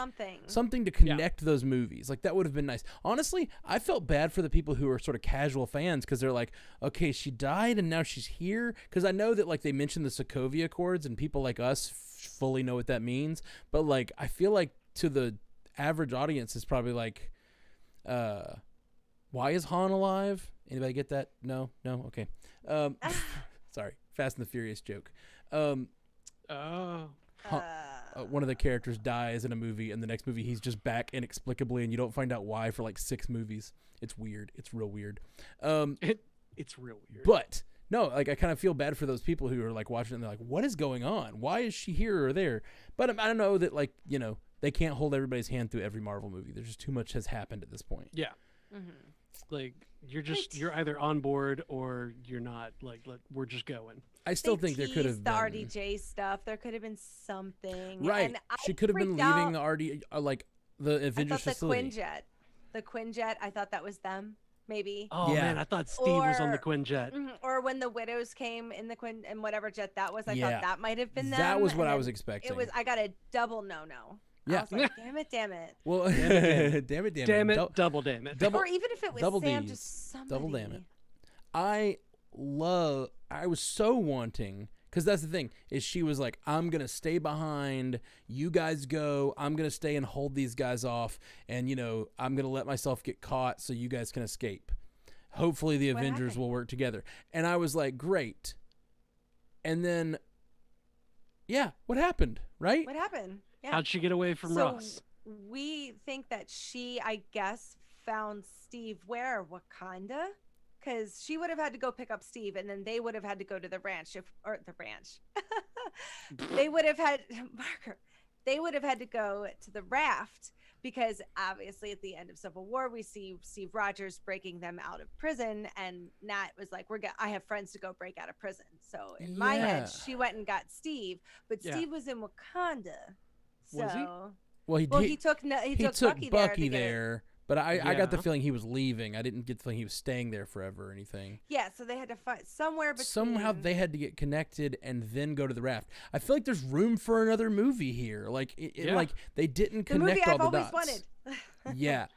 something to connect those movies. Like that would have been nice. Honestly, I felt bad for the people who are sort of casual fans because they're like, okay, she died and now she's here. Because I know that like they mentioned the Sokovia Accords and people like us fully know what that means, but like I feel like to the average audience is probably like, why is Han alive? Anybody get that? No, okay. Sorry, Fast and the Furious joke. Oh. One of the characters dies in a movie, and the next movie he's just back inexplicably, and you don't find out why for like 6 movies. It's weird. It's real weird. It's real weird. But no, like I kind of feel bad for those people who are like watching and they're like, what is going on? Why is she here or there? But I don't know that like, they can't hold everybody's hand through every Marvel movie. There's just too much has happened at this point. Yeah. Mm-hmm. Like you're either on board or you're not. Like we're just going. I still think there could have the been RDJ stuff. There could have been something. right. And She could have been leaving the RD like the Avengers facility. The Quinjet. I thought that was them. Maybe. Oh Yeah. man, I thought Steve was on the Quinjet. Or when the widows came in the and whatever jet that was, I Yeah. thought that might have been them. That was what and I then was expecting. It was. I got a double no. Yeah. I was like, damn it. Well, damn it. Damn it, double damn it. Double- Or even if it was double Sam, Ds. just somebody. Double damn it. I was so wanting, because that's the thing, is she was like, I'm going to stay behind, you guys go, I'm going to stay and hold these guys off, and, I'm going to let myself get caught so you guys can escape. Hopefully the What Avengers happened? will work together. And I was like, great. And then, yeah, what happened, right? What happened? Yeah. How'd she get away from Ross? We think that she, I guess, found Steve where? Wakanda? Because she would have had to go pick up Steve, and then they would have had to go to the ranch. They would have had Marker. They would have had to go to the raft because obviously at the end of Civil War we see Steve Rogers breaking them out of prison, and Nat was like, I have friends to go break out of prison. So in my head, Yeah. she went and got Steve, but Yeah. Steve was in Wakanda. So Was he? Well, he took Bucky Bucky there, but I got the Yeah. feeling he was leaving. I didn't get the feeling he was staying there forever or anything. Yeah, so they had to find somewhere between. Somehow they had to get connected and then go to the raft. I feel like there's room for another movie here. Like Yeah. like they didn't the connect movie all I've the always dots. wanted. Yeah.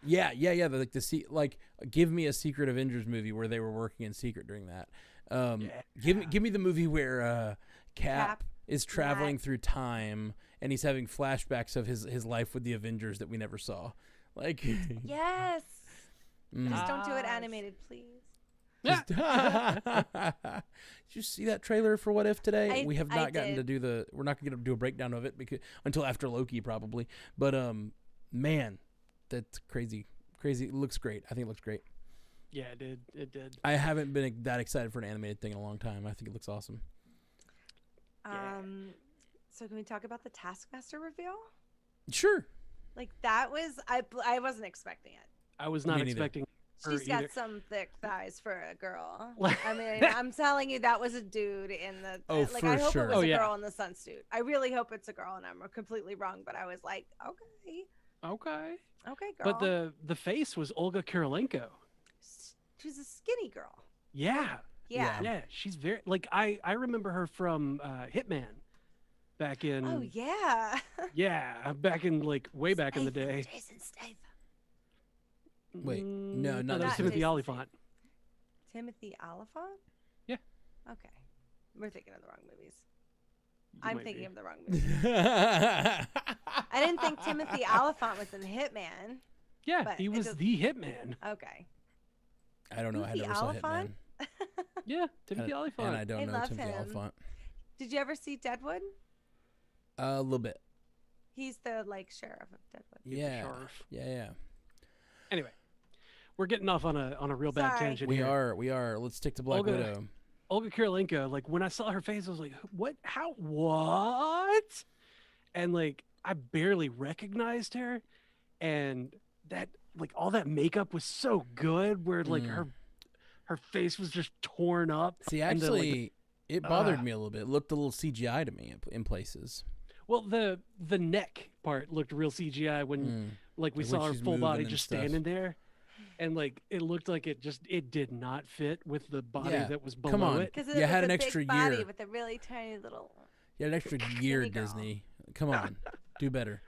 Like give me a Secret Avengers movie where they were working in secret during that. Give me the movie where Cap Cap. is traveling through time and he's having flashbacks of his life with the Avengers that we never saw. Like, Yes. Mm. Just don't do it animated, please. Did you see that trailer for What If today? We have not gotten to do we're not going to do a breakdown of it until after Loki probably. But man, that's crazy. It looks great. I think it looks great. Yeah, it did. I haven't been that excited for an animated thing in a long time. I think it looks awesome. So can we talk about the Taskmaster reveal? Sure. Like that was I wasn't expecting it. I was not expecting her She's got either. some thick thighs for a girl. I mean, I'm telling you, that was a dude in the. Oh, like, for I hope sure. it was Oh, a yeah. girl in the sunsuit. I really hope it's a girl, and I'm completely wrong. But I was like, okay, Okay. girl. But the face was Olga Kurilenko. She's a skinny girl. Yeah. Yeah. Yeah, she's very like I remember her from Hitman back in Oh yeah. yeah, back in like way back in the day. Jason Statham. Wait, no, not that's Jason Timothy Statham. Oliphant. Timothy Oliphant? Yeah. Okay. We're thinking of the wrong movies. You I'm might thinking be. of the wrong movies. I didn't think Timothy Oliphant was in Hitman. Yeah, but he it was just- the hitman. Okay. I don't know. I Timothy never saw Oliphant? Hitman. Yeah, Timothy Oliphant. And I don't I know love Timothy him. Oliphant. Did you ever see Deadwood? A little bit. He's the like sheriff of Deadwood. He's the Yeah. sheriff. Yeah. Anyway, we're getting off on a real bad Sorry. tangent We here. are. Let's stick to Black Olga- Widow. Olga Kurilenko, like when I saw her face, I was like, what? How? What? And like, I barely recognized her. And that, like, all that makeup was so good where like her face was just torn up. See, and the, actually, like, it bothered me a little bit. It looked a little CGI to me in places. well, the neck part looked real CGI when like we Like when saw her she's full moving body and just stuff. standing there. And like it looked like it did not fit with the body Yeah, that was come below on. it. Because You it had was an a extra big body year. with a really tiny little. You had an extra year, girl. Disney. Come on, do better.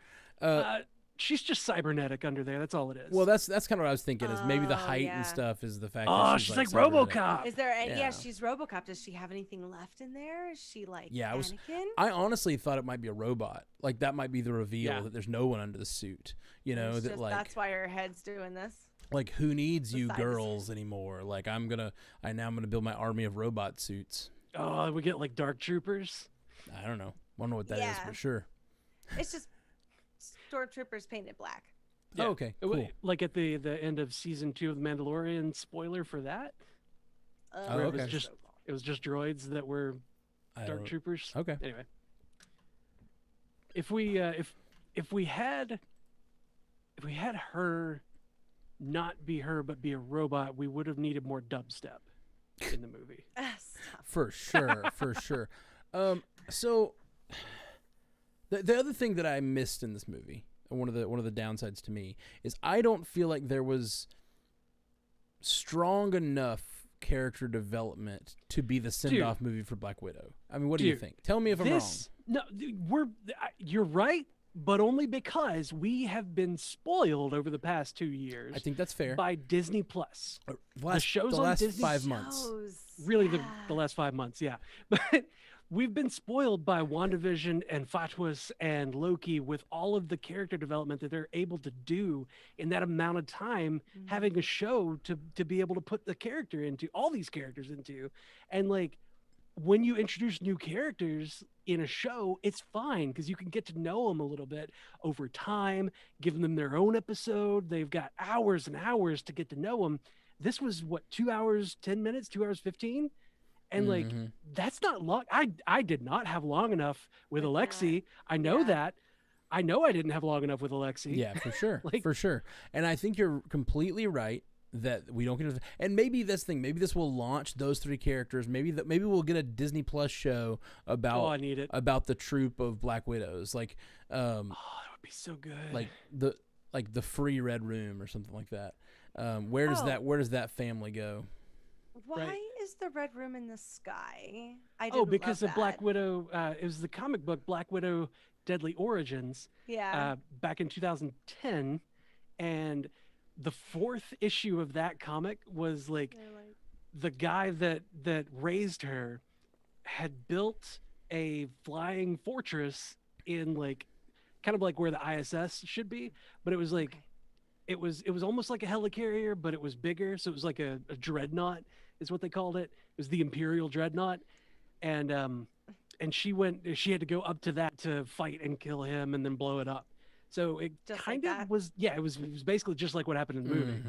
She's just cybernetic under there. That's all it is. Well, that's kind of what I was thinking. Is maybe the Oh, height yeah. and stuff is the fact. oh, that she's like cybernetic. RoboCop. Is there? Yeah. Yeah. She's RoboCop. Does she have anything left in there? Is she like Yeah, Anakin? I honestly thought it might be a robot. Like that might be the reveal Yeah. that there's no one under the suit. You know It's that just- like that's why her head's doing this. like who needs you Besides- girls anymore? Like I'm gonna build my army of robot suits. Oh, we get like Dark Troopers. I don't know. I don't know what that is, Yeah. but sure. It's just stormtroopers painted black. Oh, okay, It wa- cool. Like at the end of season 2 of The Mandalorian. Spoiler for that. Oh, Where okay. It was just droids that were I Dark don't- Troopers. Okay. Anyway, if we had her not be her but be a robot, we would have needed more dubstep in the movie. Stop. For sure, for sure. So the other thing that I missed in this movie, one of the downsides to me, is I don't feel like there was strong enough character development to be the send-off movie for Black Widow. I mean, what do you Dude, think? Tell me if I'm wrong. No, you're right, but only because we have been spoiled over the past 2 years I think that's fair. by Disney Plus. The shows the on last Disney 5 months. Shows, Really, yeah. the last 5 months, yeah. But we've been spoiled by WandaVision and Fatwas and Loki with all of the character development that they're able to do in that amount of time, having a show to be able to put the character into, all these characters into. And like, when you introduce new characters in a show, it's fine because you can get to know them a little bit over time, giving them their own episode. They've got hours and hours to get to know them. This was what, 2 hours, 10 minutes, 2 hours, 15? And like, Mhm. that's not long. I did not have long enough with With Alexi. I know Yeah. that. I know I didn't have long enough with Alexi. Yeah, for sure, Like- for sure. And I think you're completely right that we don't get. And maybe this will launch those 3 characters. Maybe we'll get a Disney Plus show about Oh, I need it. about the troop of Black Widows, like Oh, that would be so good. like the free Red Room or something like that. Where does that family go? Why Right. is the red room in the sky? I oh, didn't because love of Black that. Widow. It was the comic book Black Widow: Deadly Origins. Yeah. Back in 2010, and the 4th issue of that comic was like They're like, the guy that raised her had built a flying fortress in like kind of like where the ISS should be, but it was like Okay. it was almost like a helicarrier, but it was bigger. So it was like a dreadnought is what they called it. It was the Imperial dreadnought, and she had to go up to that to fight and kill him and then blow it up. So it Just like kind of that. was, yeah, it was basically just like what happened in the movie.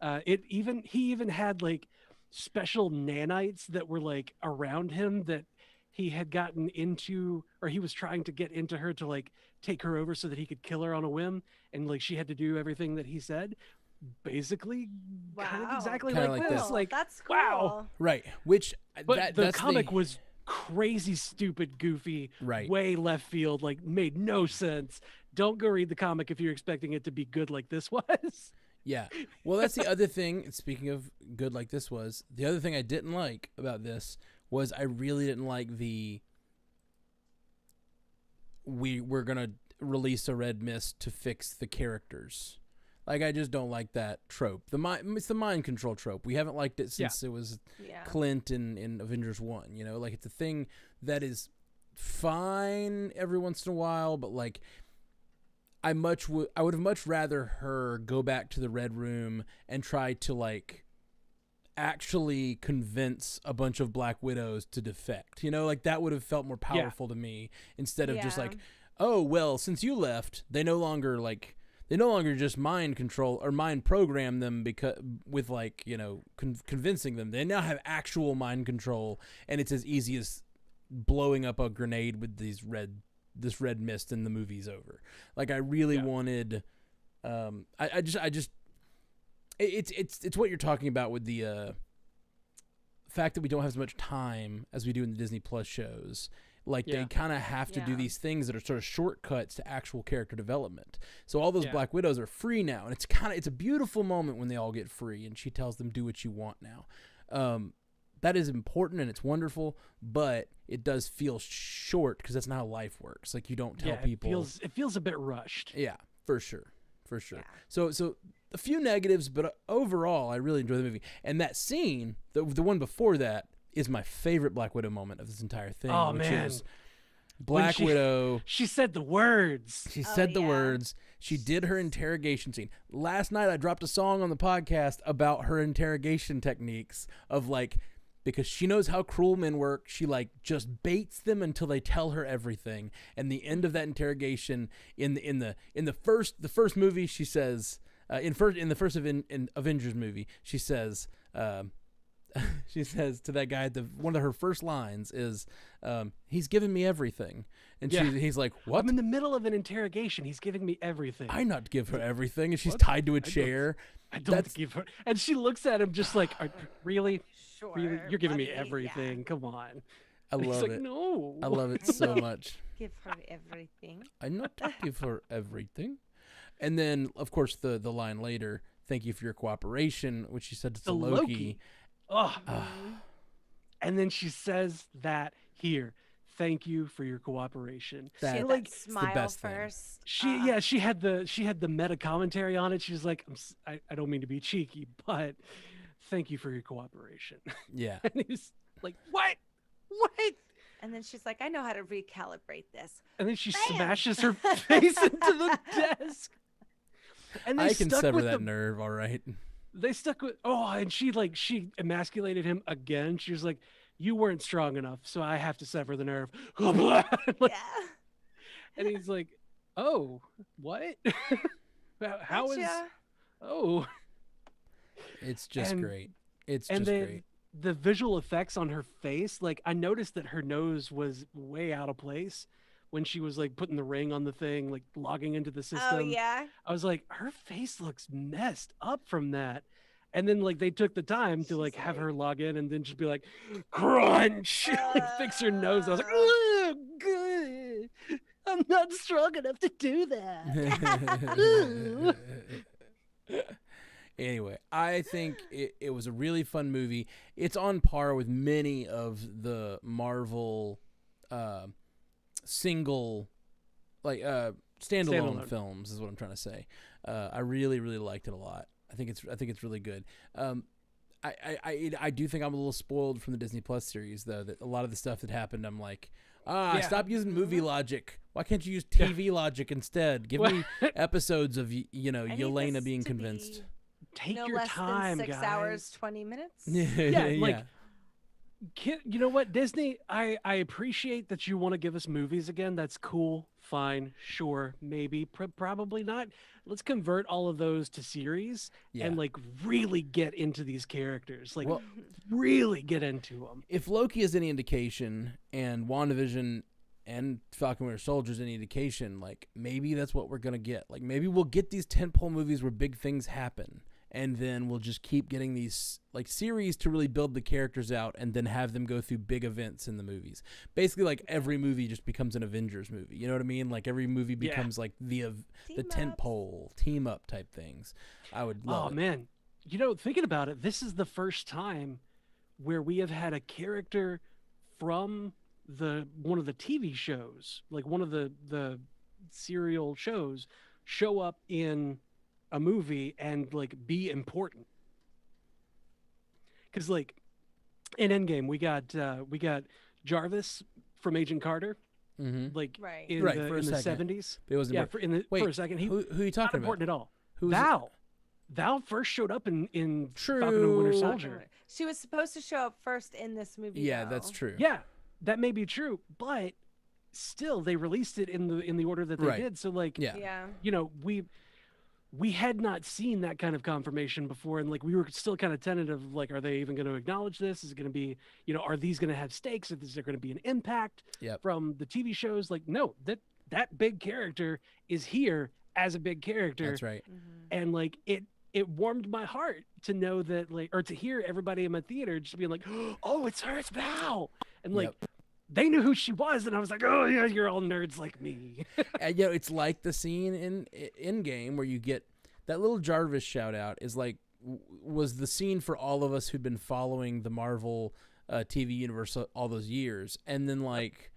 Mm-hmm. He even had like special nanites that were like around him that he had gotten into, or he was trying to get into her to like take her over so that he could kill her on a whim, and like she had to do everything that he said, basically kind of Wow. exactly Kinda like like this. this. like That's cool. wow. Right. Which But the that's comic was crazy, stupid, goofy, right. way left field, like made no sense. Don't go read the comic if you're expecting it to be good like this was. Yeah. Well, that's the other thing. Speaking of good, like this was the other thing I didn't like about this was I really didn't like the we're gonna release a red mist to fix the characters. Like I just don't like that trope. It's the mind control trope. We haven't liked it since it was Yeah. Clint in Avengers 1, you know? Like it's a thing that is fine every once in a while, but like I would have much rather her go back to the Red Room and try to like actually convince a bunch of Black Widows to defect. You know, like that would have felt more powerful to me instead of just Yeah. like, oh well, since you left, they no longer just mind control or mind program them because with like, you know, convincing them. They now have actual mind control, and it's as easy as blowing up a grenade with this red mist and the movie's over. Like I really wanted I just it's what you're talking about with the fact that we don't have as much time as we do in the Disney Plus shows. Like they kind of have to do these things that are sort of shortcuts to actual character development. So all those Black Widows are free now, and it's a beautiful moment when they all get free and she tells them do what you want now. That is important and it's wonderful, but it does feel short because that's not how life works. Like you don't tell people. It feels a bit rushed. Yeah, for sure. Yeah. So a few negatives, but overall, I really enjoy the movie. And that scene, the one before that, is my favorite Black Widow moment of this entire thing. Oh, which man. is Black Widow. She said the words. She said the yeah. words. She did her interrogation scene. Last night, I dropped a song on the podcast about her interrogation techniques of like, because she knows how cruel men work. She like just baits them until they tell her everything. And the end of that interrogation in the first movie, she says in the first Avengers movie, she says she says to that guy, one of her first lines is, he's given me everything. And he's like, what? I'm in the middle of an interrogation. He's giving me everything. I not give her everything. And she's tied to a chair. I don't give her. And she looks at him just like, really? Sure. Really? You're giving me buddy, everything. Come on. I And he's love like, it. no. I love it so much. Give her everything. I not give her everything. And then, of course, the line later, thank you for your cooperation, which she said to Loki. Oh. And then she says that here. Thank you for your cooperation. She had like that smile best thing. first. She had the meta commentary on it. She was like, I don't mean to be cheeky, but thank you for your cooperation. Yeah. And he's like, what? And then she's like, I know how to recalibrate this. And then she Bam! smashes her face into the desk. And I can stuck sever with that nerve, all right. They stuck with and she emasculated him again. She was like, you weren't strong enough, so I have to sever the nerve. Like, Yeah. and he's like, oh, what? How is Gotcha. oh It's just And- great. It's and just then great. the visual effects on her face, like I noticed that her nose was way out of place when she was like putting the ring on the thing, like logging into the system. Oh yeah. I was like, her face looks messed up from that. And then like they took the time to like She's have like- her log in and then just be like, crunch, like fix her nose. I was like, oh, good. I'm not strong enough to do that. Anyway, I think it was a really fun movie. It's on par with many of the Marvel single, like standalone films is what I'm trying to say. I really, really liked it a lot. I think it's really good. I do think I'm a little spoiled from the Disney Plus series though. That a lot of the stuff that happened, I'm like, Yeah. Stop using movie logic. Why can't you use TV logic instead? Give me episodes of I need Yelena this being to convinced. be Take no your less time, than 6 guys. hours 20 minutes. Yeah, like you know what, Disney, I appreciate that you want to give us movies again. That's cool, fine, sure, maybe, probably not. Let's convert all of those to series and like really get into these characters, like Well, really get into them. if Loki is any indication, and WandaVision and Falcon Winter Soldier is any indication, like maybe that's what we're gonna get. Like maybe we'll get these tentpole movies where big things happen, and then we'll just keep getting these like series to really build the characters out, and then have them go through big events in the movies. Basically, like every movie just becomes an Avengers movie. You know what I mean? Like every movie becomes like the tentpole team up type things. I would love it. Man, you know, thinking about it, this is the first time where we have had a character from one of the TV shows, like one of the serial shows, show up in a movie and like be important. Because like in Endgame, we got Jarvis from Agent Carter, like in the 70s. It was for a second. Who are you talking not about? important at all. Who's Val. Val first showed up in Falcon and Winter Soldier. She was supposed to show up first in this movie. Yeah, though. that's true. Yeah, that may be true, but still, they released it in the order that they did. So like, you know, we had not seen that kind of confirmation before, and like we were still kind of tentative. Like, are they even going to acknowledge this? Is it going to be, you know, are these going to have stakes? Is there going to be an impact from the TV shows? Like, no, that big character is here as a big character. That's right. And like it warmed my heart to know that, like, or to hear everybody in my theater just being like, oh, it's her, it's Val. And like, they knew who she was. And I was like, oh yeah, you're all nerds like me. And, you know, it's like the scene in Endgame where you get that little Jarvis shout out is like, was the scene for all of us who'd been following the Marvel TV universe all those years. And then like,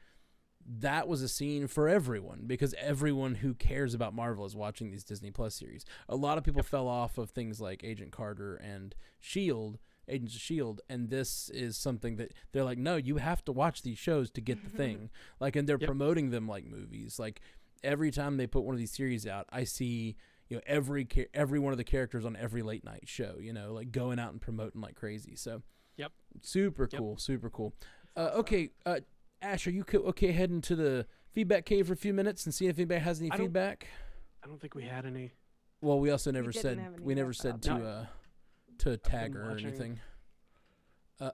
that was a scene for everyone, because everyone who cares about Marvel is watching these Disney Plus series. A lot of people fell off of things like Agent Carter and Agents of S.H.I.E.L.D., and this is something that they're like, no, you have to watch these shows to get the thing. Like, and they're promoting them like movies. Like, every time they put one of these series out, I see, you know, every one of the characters on every late night show, you know, like going out and promoting like crazy. So, super cool. Okay, Ash, are you okay heading to the feedback cave for a few minutes and see if anybody has any feedback? I don't think we had any. Well, we also never said to tag her or anything.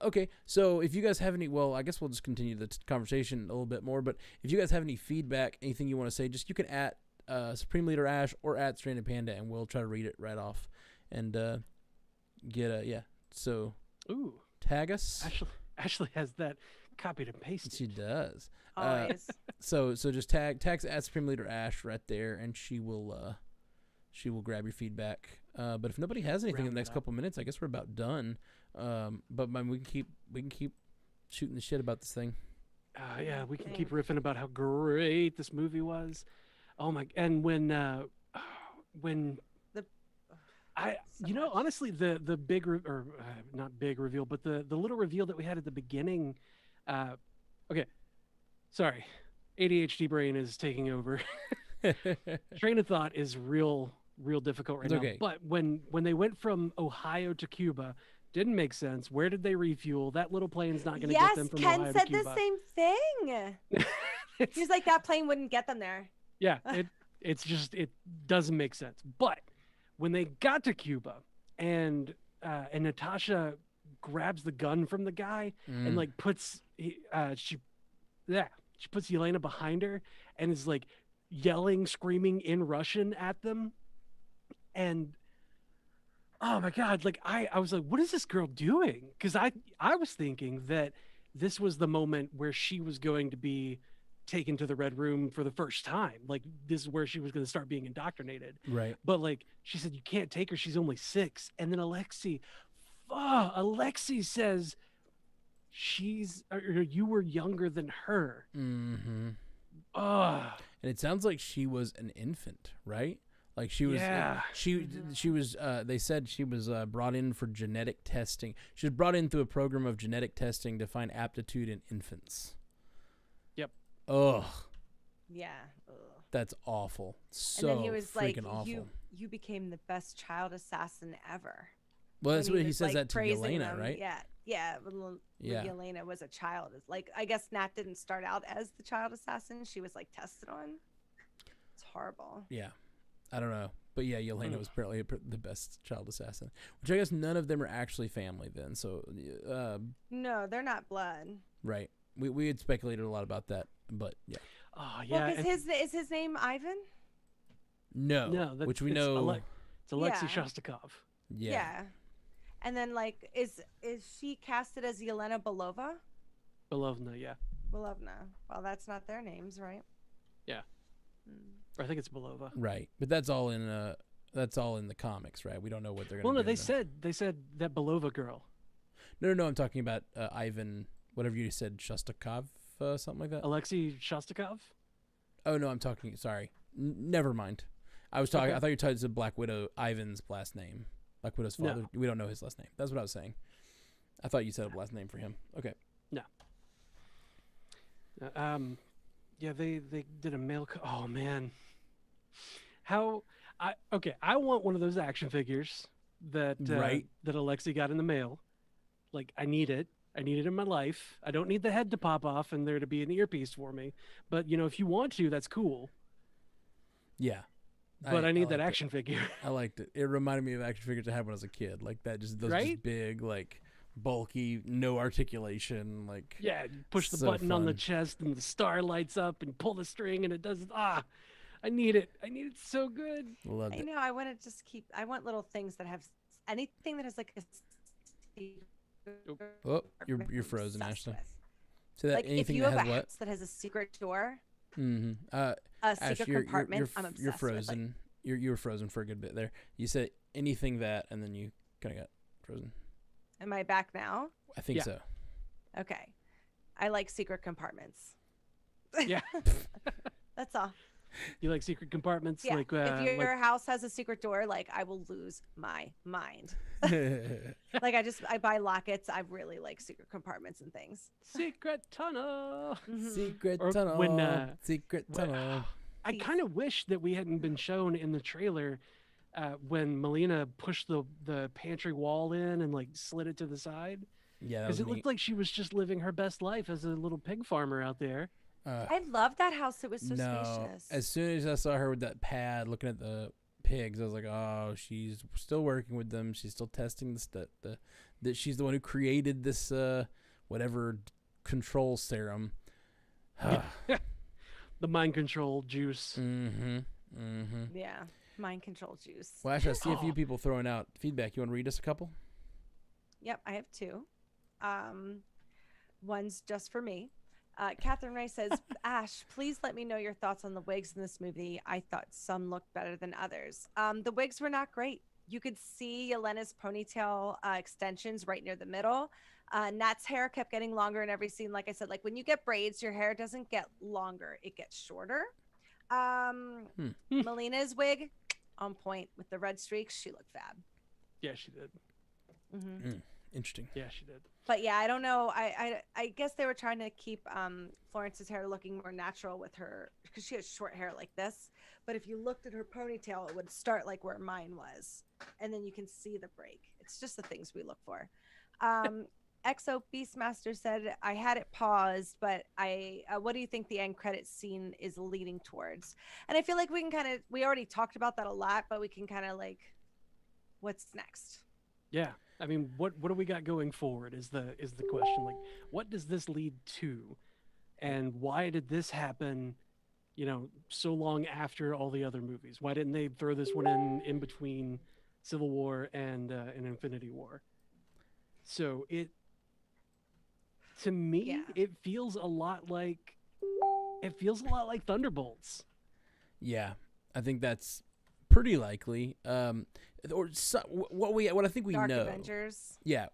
Okay, so if you guys have any, well, I guess we'll just continue the conversation a little bit more. But if you guys have any feedback, anything you want to say, just you can at Supreme Leader Ash or at Stranded Panda, and we'll try to read it right off and get a So tag us. Ashley has that copied and pasted. She does. Always. So just tag at Supreme Leader Ash right there, and she will grab your feedback. But if nobody has anything in the next couple minutes, I guess we're about done. But we can keep shooting the shit about this thing. Yeah, we can keep riffing about how great this movie was. Oh my! And when honestly, the big not big reveal, but the little reveal that we had at the beginning. Okay, sorry, ADHD brain is taking over. Train of thought is real difficult right now. But when they went from Ohio to Cuba, didn't make sense. Where did they refuel? That little plane's not going to get them from Ohio to Cuba. Ken said the same thing. He was like, that plane wouldn't get them there. Yeah, it doesn't make sense. But when they got to Cuba and Natasha grabs the gun from the guy and like she puts Yelena behind her and is like yelling, screaming in Russian at them. And oh my God, like I was like, what is this girl doing? Because I was thinking that this was the moment where she was going to be taken to the Red Room for the first time. Like, this is where she was going to start being indoctrinated. Right. But like, she said, you can't take her. She's only 6. And then Alexei says, you were younger than her. Mm-hmm. And it sounds like she was an infant, right? Like she was, she was, they said she was brought in for genetic testing. She was brought in through a program of genetic testing to find aptitude in infants. Yep. Ugh, Yeah. Ugh. that's awful. So And then he was like, freaking awful. You became the best child assassin ever." Well, that's When what he was, says like, that to praising Yelena, them. right? Yeah, yeah. When Yeah. Yelena was a child, it's like, I guess Nat didn't start out as the child assassin. She was like tested on. It's horrible. Yeah. I don't know. But yeah, Yelena was apparently the best child assassin, which I guess none of them are actually family then. So, No, they're not blood. right. We had speculated a lot about that, but yeah. Oh Well, yeah. because is his name Ivan? No. No, which we it's know. it's Alexei Yeah. Shostakov. Yeah. And then, like, is she casted as Yelena Belova? Belovna, yeah. Belovna. Well, that's not their names, right? Yeah. Hmm. Or I think it's Belova. Right. But that's all in the comics, right? We don't know what they're going to Well, no, do. they said that Belova girl. No, I'm talking about Ivan, whatever you said, Shostakov, something like that. Alexei Shostakov? Oh no, I'm talking. Sorry, never mind. I was talking. Okay. I thought you talking to Black Widow. Ivan's last name. Black Widow's father. No. We don't know his last name. That's what I was saying. I thought you said a last name for him. Okay. No. Yeah, they did a mail. Oh man, I want one of those action figures that Right. that Alexei got in the mail. Like I need it. I need it in my life. I don't need the head to pop off and there to be an earpiece for me. But if you want to, that's cool. Yeah. But I need that liked action figure. I liked it. It reminded me of action figures I had when I was a kid. Like that, just those Right? just big, like bulky, no articulation. Like Yeah, you push the So button on the fun. chest and the star lights up and pull the string and it does. I need it. I need it so good. loved I it. know. I want to just keep. I want little things that have anything that has like a. Oh, you're frozen, obsessed Ashley. with. So that Like if anything you that have has a what? house that has a secret door, Mm-hmm. a Ash, secret you're compartment, I'm obsessed you're with. Like, frozen. You were frozen for a good bit there. You said anything that, and then you kind of got frozen. am I back now? I think Yeah. so. Okay. I like secret compartments. Yeah. That's all. You like secret compartments? Yeah. Like if your like house has a secret door, like I will lose my mind. Like I buy lockets. I really like secret compartments and things. secret tunnel. Mhm. Secret Or tunnel. when, Secret when- tunnel. I Please. kind of wish that we hadn't been shown in the trailer when Melina pushed the pantry wall in and like slid it to the side Yeah, that because was it neat. looked like she was just living her best life as a little pig farmer out there. I love that house. It was so no, spacious. as soon as I saw her with that pad looking at the pigs, I was like, oh, she's still working with them. She's still testing that she's the one who created this whatever control serum. The mind control juice. Mm-hmm. Mm-hmm. Yeah. Mind control juice. Well, actually, I see a few Oh. people throwing out feedback. You want to read us a couple? Yep, I have two. One's just for me. Catherine Ray says, Ash, please let me know your thoughts on the wigs in this movie. I thought some looked better than others. The wigs were not great. You could see Yelena's ponytail extensions right near the middle. Nat's hair kept getting longer in every scene. Like I said, like when you get braids, your hair doesn't get longer, it gets shorter. Melina's wig, on point with the red streaks. She looked fab. Yeah, she did. Hmm. Interesting. Yeah, she did. But yeah, I don't know. I guess they were trying to keep Florence's hair looking more natural with her because she has short hair like this. But if you looked at her ponytail, it would start like where mine was, and then you can see the break. It's just the things we look for. XO Beastmaster said, "I had it paused, but what do you think the end credits scene is leading towards?" And I feel like we can we already talked about that a lot, but we can kind of like, what's next? Yeah. I mean, what do we got going forward is the question. Like, what does this lead to? And why did this happen, so long after all the other movies? Why didn't they throw this one in between Civil War and Infinity War? So to me, Yeah. it feels a lot like Thunderbolts. Yeah, I think that's pretty likely. What I think we Dark know. Avengers. Yeah,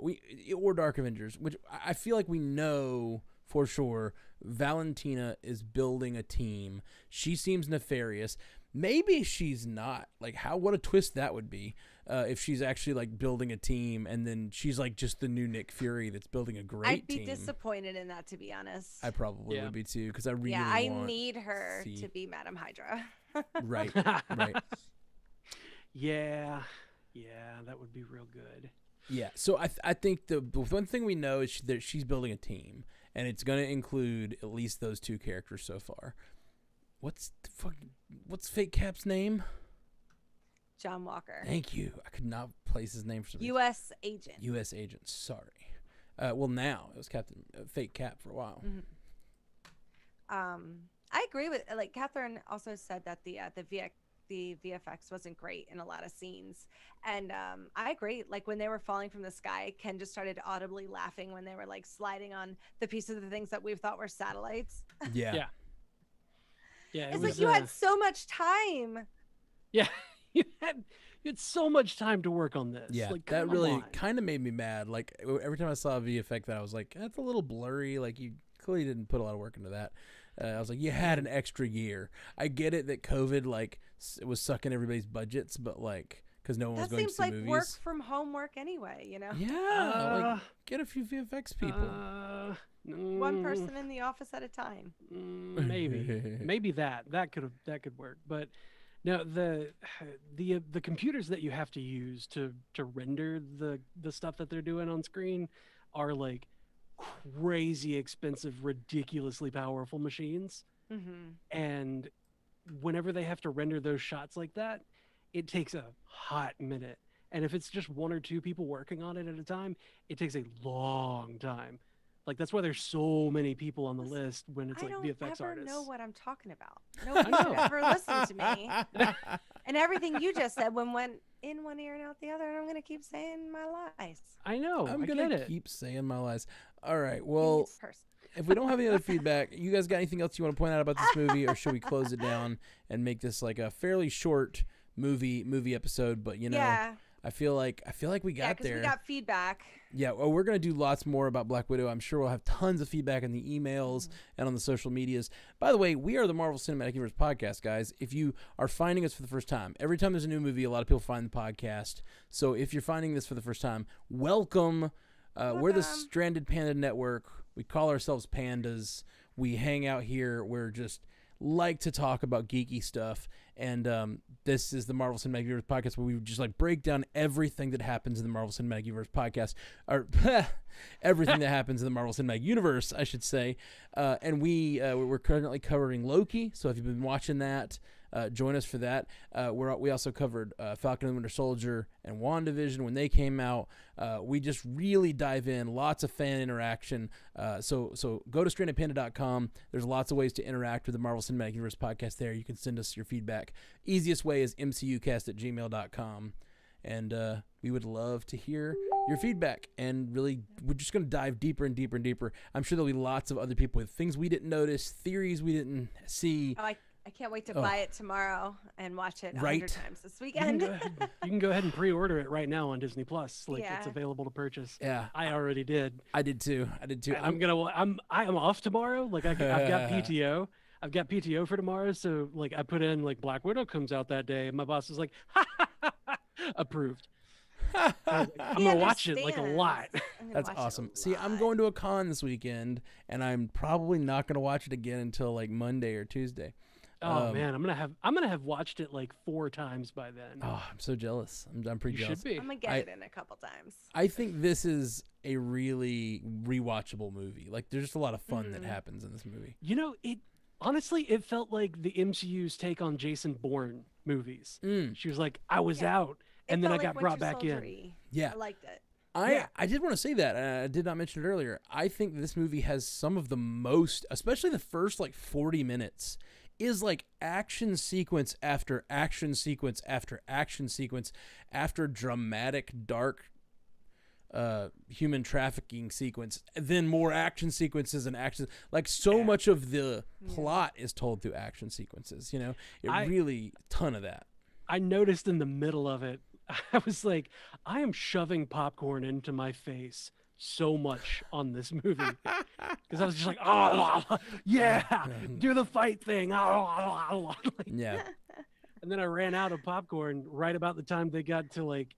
or Dark Avengers, which I feel like we know for sure. Valentina is building a team. She seems nefarious. maybe she's not. Like, what a twist that would be if she's actually like building a team, and then she's like just the new Nick Fury that's building a great I'd be team. disappointed in that, to be honest. I probably would be too, because I really I want need her to be Madam Hydra. right. Yeah, that would be real good. Yeah, so I think the one thing we know is that she's building a team, and it's going to include at least those two characters so far. What's Fake Cap's name? John Walker. Thank you. I could not place his name for some reason. U.S. agent. U.S. agent. Sorry. Well, now it was Captain Fake Cap for a while. Mm-hmm. I agree with Catherine also said that the VFX wasn't great in a lot of scenes, and I agree. Like when they were falling from the sky, Ken just started audibly laughing when they were like sliding on the pieces of the things that we thought were satellites. Yeah. It's like you had so much time. Yeah, you had so much time to work on this. Yeah, like, that really kind of made me mad. Like every time I saw a VFX, that I was like, that's a little blurry. Like you clearly didn't put a lot of work into that. I was like, you had an extra year. I get it that COVID it was sucking everybody's budgets, but like because no one was going to see movies. That seems like work from home work anyway, you know? Yeah, like get a few VFX people. One person in the office at a time. Maybe that could work, but no, the computers that you have to use to render the stuff that they're doing on screen are like crazy expensive, ridiculously powerful machines. And whenever they have to render those shots like that, it takes a hot minute. And if it's just one or two people working on it at a time, it takes a long time. Like that's why there's so many people on the list when it's like VFX artists. I don't know what I'm talking about. Nobody ever listened to me. And everything you just said went in one ear and out the other, and I'm going to keep saying my lies. I know. I'm going to keep saying my lies. All right. Well, if we don't have any other feedback, you guys got anything else you want to point out about this movie, or should we close it down and make this like a fairly short movie episode? But I feel like we got there. We got feedback. Yeah, well, we're going to do lots more about Black Widow. I'm sure we'll have tons of feedback in the emails and on the social medias. By the way, we are the Marvel Cinematic Universe podcast, guys. If you are finding us for the first time, every time there's a new movie, a lot of people find the podcast. So if you're finding this for the first time, welcome. We're the Stranded Panda Network. We call ourselves Pandas. We hang out here. We're just like to talk about geeky stuff. And this is the Marvel Cinematic Universe podcast, where we just like break down everything that happens in the Marvel Cinematic Universe podcast, or everything that happens in the Marvel Cinematic Universe, I should say. And we're currently covering Loki. So if you've been watching that, join us for that. We also covered Falcon and the Winter Soldier and WandaVision when they came out. We just really dive in, lots of fan interaction. So go to strandedpanda.com. There's lots of ways to interact with the Marvel Cinematic Universe podcast there. You can send us your feedback. Easiest way is mcucast@gmail.com. And we would love to hear your feedback. And really, we're just going to dive deeper and deeper and deeper. I'm sure there'll be lots of other people with things we didn't notice, theories we didn't see. I can't wait to buy it tomorrow and watch it 100 times this weekend. You can go ahead and pre-order it right now on Disney Plus. It's available to purchase. Yeah, I already did. I did too. I'm off tomorrow. Like I've got PTO. I've got PTO for tomorrow. So like I put in like Black Widow comes out that day, and my boss is like, approved. I'm gonna watch it like a lot. That's awesome. See, I'm going to a con this weekend, and I'm probably not gonna watch it again until like Monday or Tuesday. Oh man, I'm gonna have watched it like 4 times by then. Oh, I'm so jealous. I'm pretty jealous. Should be. I'm gonna get it in a couple times. I think this is a really rewatchable movie. Like, there's just a lot of fun that happens in this movie. You know, it felt like the MCU's take on Jason Bourne movies. She was like, I was out, and then I got brought back in. Yeah, I liked it. I did want to say that. I did not mention it earlier. I think this movie has some of the most, especially the first like 40 minutes, is like action sequence after action sequence after action sequence after dramatic, dark human trafficking sequence, then more action sequences and action. Like so much of the plot is told through action sequences. You know, really ton of that. I noticed in the middle of it, I was like, I am shoving popcorn into my face so much on this movie, because I was just like, oh yeah, do the fight thing. Yeah, and then I ran out of popcorn right about the time they got to like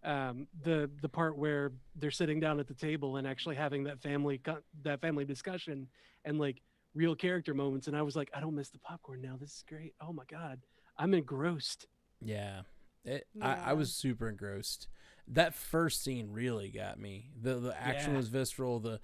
the part where they're sitting down at the table and actually having that family discussion and like real character moments. And I was like, I don't miss the popcorn now. This is great. Oh my god, I'm engrossed. Yeah. I Yeah. was super engrossed. That first scene really got me. The action Yeah. was visceral.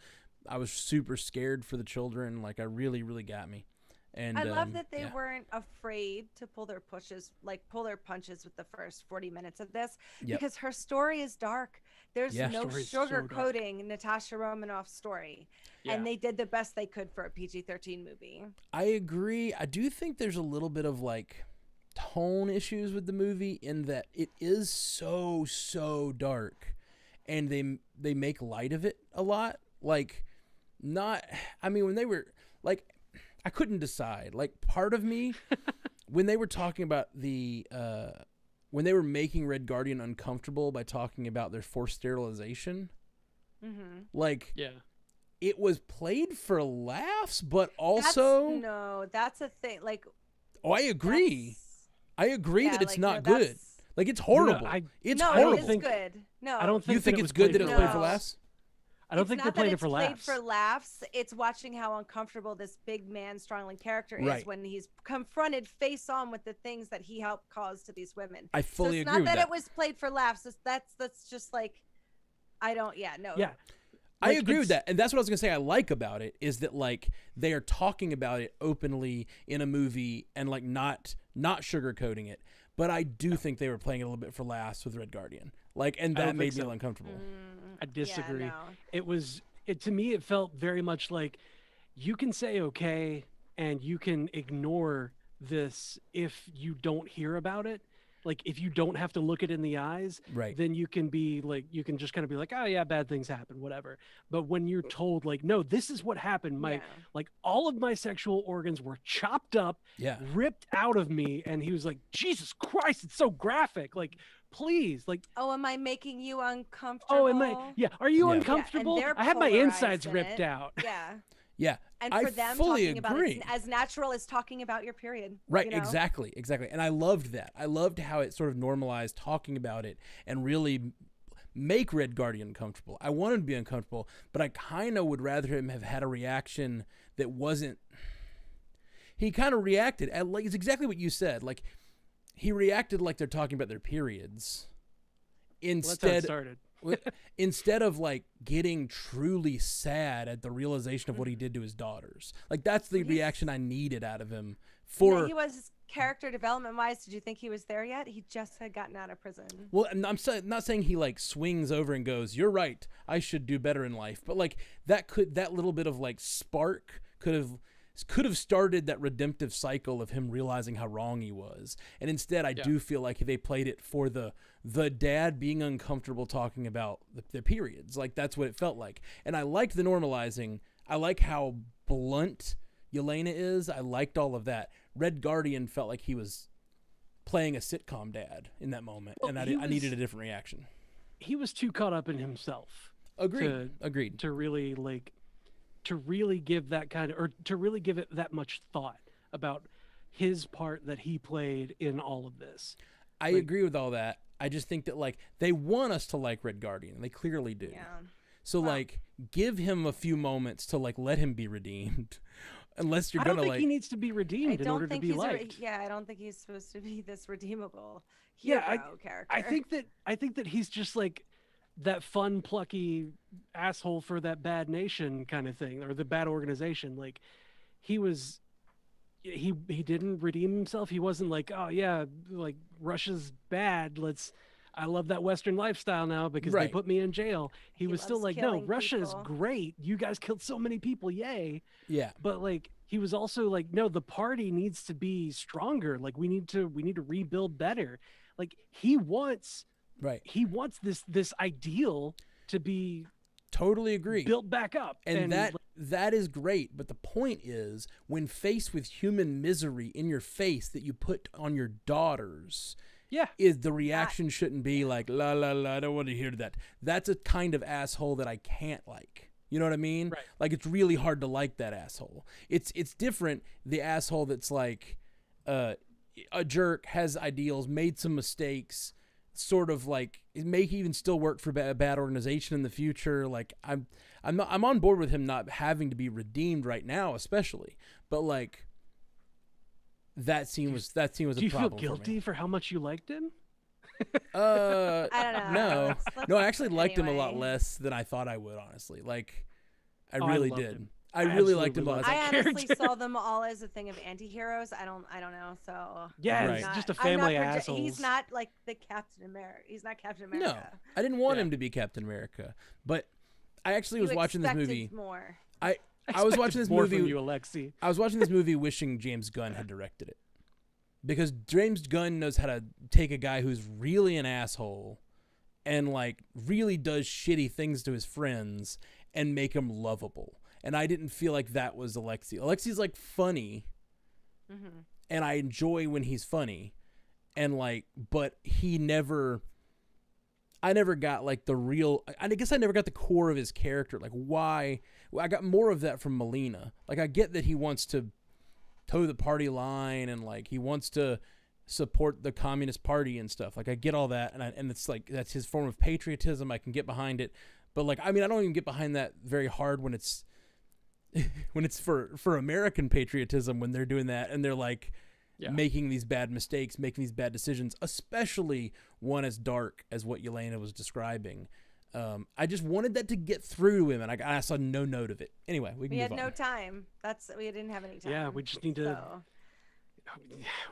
I was super scared for the children. Like, I really got me. And I love that they yeah. weren't afraid to pull their punches with the first 40 minutes of this Yep. because her story is dark. There's Yeah. no Story's so dark. sugarcoating Natasha Romanoff's story. Yeah. And they did the best they could for a PG-13 movie. I agree. I do think there's a little bit of like tone issues with the movie in that it is so dark, and they make light of it a lot. Like, not. I mean, when they were like, I couldn't decide. Like, part of me, when they were talking about when they were making Red Guardian uncomfortable by talking about their forced sterilization, like, Yeah. it was played for laughs, but also, that's a thing. Like, oh, I agree. that's- I agree yeah, that it's like, not no, good. that's- Like, it's horrible. I- It's no, horrible. it is think- good. No, I don't think You think that it it's was good that played it's for played for laughs. laughs? I don't It's think not they that played it it's for played laughs. for laughs. It's watching how uncomfortable this big man, strongly character is Right. when he's confronted face on with the things that he helped cause to these women. I fully so it's agree not with that. it was played for laughs. That's just like, I don't. Yeah, no. Yeah. I Like, agree with it's- that. And that's what I was going to say I like about it is that, like, they are talking about it openly in a movie and, like, not sugarcoating it. But I do think they were playing it a little bit for laughs with Red Guardian. Like, and I that don't made think me so. uncomfortable. Mm, I disagree. Yeah, no. It to me it felt very much like you can say okay and you can ignore this if you don't hear about it. Like if you don't have to look it in the eyes, Right. then you can be like you can just kind of be like, oh yeah, bad things happen, whatever. But when you're told like, no, this is what happened, Yeah. like all of my sexual organs were chopped up, Yeah. ripped out of me, and he was like, Jesus Christ, it's so graphic. Like, please, like Oh, am I making you uncomfortable? oh, am I? Yeah. Are you Yeah. Yeah, and uncomfortable? they're I have my polarized insides in ripped it. out. Yeah. Yeah. And I for them fully talking about agree. it as natural as talking about your period. Right, you know? exactly. And I loved that. I loved how it sort of normalized talking about it and really make Red Guardian uncomfortable. I wanted him to be uncomfortable, but I kind of would rather him have had a reaction that wasn't. He kind of reacted, like it's exactly what you said. Like, he reacted like they're talking about their periods. Well, that's how it Instead, started. instead of like getting truly sad at the realization of what he did to his daughters. Like, that's the He's- reaction I needed out of him. No, he was character development wise. Did you think he was there yet? He just had gotten out of prison. Well, and I'm not saying he like swings over and goes, "You're right. I should do better in life." But like that little bit of like spark could have started that redemptive cycle of him realizing how wrong he was. And instead, I do feel like they played it for the dad being uncomfortable talking about the periods. Like, that's what it felt like. And I liked the normalizing. I like how blunt Yelena is. I liked all of that. Red Guardian felt like he was playing a sitcom dad in that moment, Well, and he I needed was- a different reaction. He was too caught up in himself. Agreed. To really give that kind of, or to really give it that much thought about his part that he played in all of this. I agree with all that. I just think that like they want us to like Red Guardian, and they clearly do. Yeah. So Well- like give him a few moments to like let him be redeemed. Unless you're I don't gonna think like he needs to be I redeemed in don't order to think be he's liked. I don't think he's supposed to be this redeemable hero Yeah, character. I think that he's just like that fun, plucky asshole for that bad nation kind of thing, or the bad organization. Like he didn't redeem himself. He wasn't like, oh yeah, like Russia's bad. I love that Western lifestyle now because they Right. put me in jail. He was still loves like, no, killing Russia is people. great. You guys killed so many people. Yay. yeah. But like he was also like, no, the party needs to be stronger. Like we need to rebuild better. Like he wants Right. this ideal to be Totally agree. built back up. And that is great, but the point is when faced with human misery in your face that you put on your daughters, yeah, is the reaction shouldn't be like la la la, I don't want to hear that. That's a kind of asshole that I can't like. You know what I mean? Right. Like it's really hard to like that asshole. It's different the asshole that's like a jerk, has ideals, made some mistakes, sort of like may even still work for a bad organization in the future. Like I'm on board with him not having to be redeemed right now, especially. But like that scene was a problem. Do you feel guilty for how much you liked him? I don't know. No, Let's no, I actually liked him a lot anyway. less than I thought I would. Honestly, like I Oh, really loved did. him. I really liked him a Absolutely lot. loved I that honestly character. saw them all as a thing of anti-heroes. I don't know. So Yeah, Right. it's just a I'm not family proje- assholes. He's not like the Captain America. He's not Captain No, America. I didn't want Yeah. him to be Captain America, but I actually was You watching this expected movie. more. I was expected watching this more movie. from you, Alexi. I was watching this movie wishing James Gunn had directed it. Because James Gunn knows how to take a guy who's really an asshole and like really does shitty things to his friends and make him lovable. And I didn't feel like that was Alexi. Alexi's like funny, Mm-hmm. and I enjoy when he's funny. And like, but I never got like the real, I guess I never got the core of his character. Like why, I got more of that from Melina. Like I get that he wants to toe the party line and like he wants to support the Communist Party and stuff. Like I get all that, and it's like that's his form of patriotism. I can get behind it, but like I mean I don't even get behind that very hard when it's for American patriotism, when they're doing that and they're like making these bad mistakes, making these bad decisions, especially one as dark as what Yelena was describing. I just wanted that to get through to him, and I saw no note of it. Anyway, we We had move no on. time. We didn't have any time. Yeah, we just need to. So,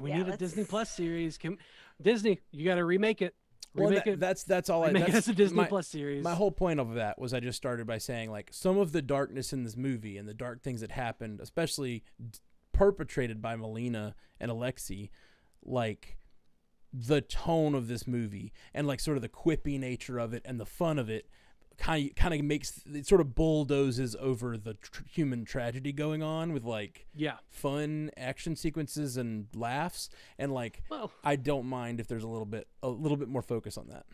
We Yeah, need a let's- Disney Plus series. Disney, you got to remake it. Well, Remake it. that's all. Remake it That's as a Disney my, Plus series. My whole point of that was I just started by saying like some of the darkness in this movie and the dark things that happened, especially perpetrated by Melina and Alexi, like the tone of this movie and like sort of the quippy nature of it and the fun of it kind of makes it sort of bulldozes over the human tragedy going on with like fun action sequences and laughs, and like Well, I don't mind if there's a little bit more focus on that.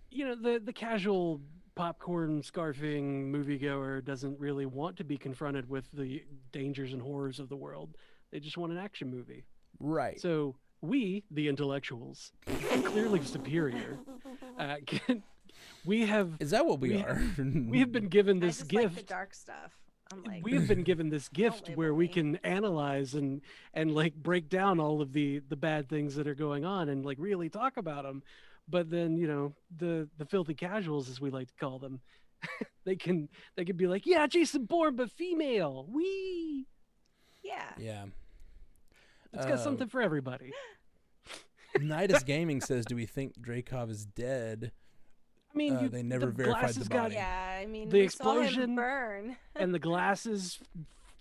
you know, the casual popcorn scarfing moviegoer doesn't really want to be confronted with the dangers and horrors of the world. They just want an action movie. Right. So we, the intellectuals, clearly superior, we have. Is that what we are? We have been given I this just gift. like the dark stuff. I'm like, We have been given this gift label where we me. can analyze and like break down all of the bad things that are going on and like really talk about them. But then, you know, the filthy casuals, as we like to call them, they can be like, yeah, Jason Bourne but female. Wee. yeah. Yeah. It's got something for everybody. Nidus Gaming says, "Do we think Dreykov is dead?" I mean, They never the verified glasses the got body. Yeah, I mean, The we saw him explosion burn. and the glasses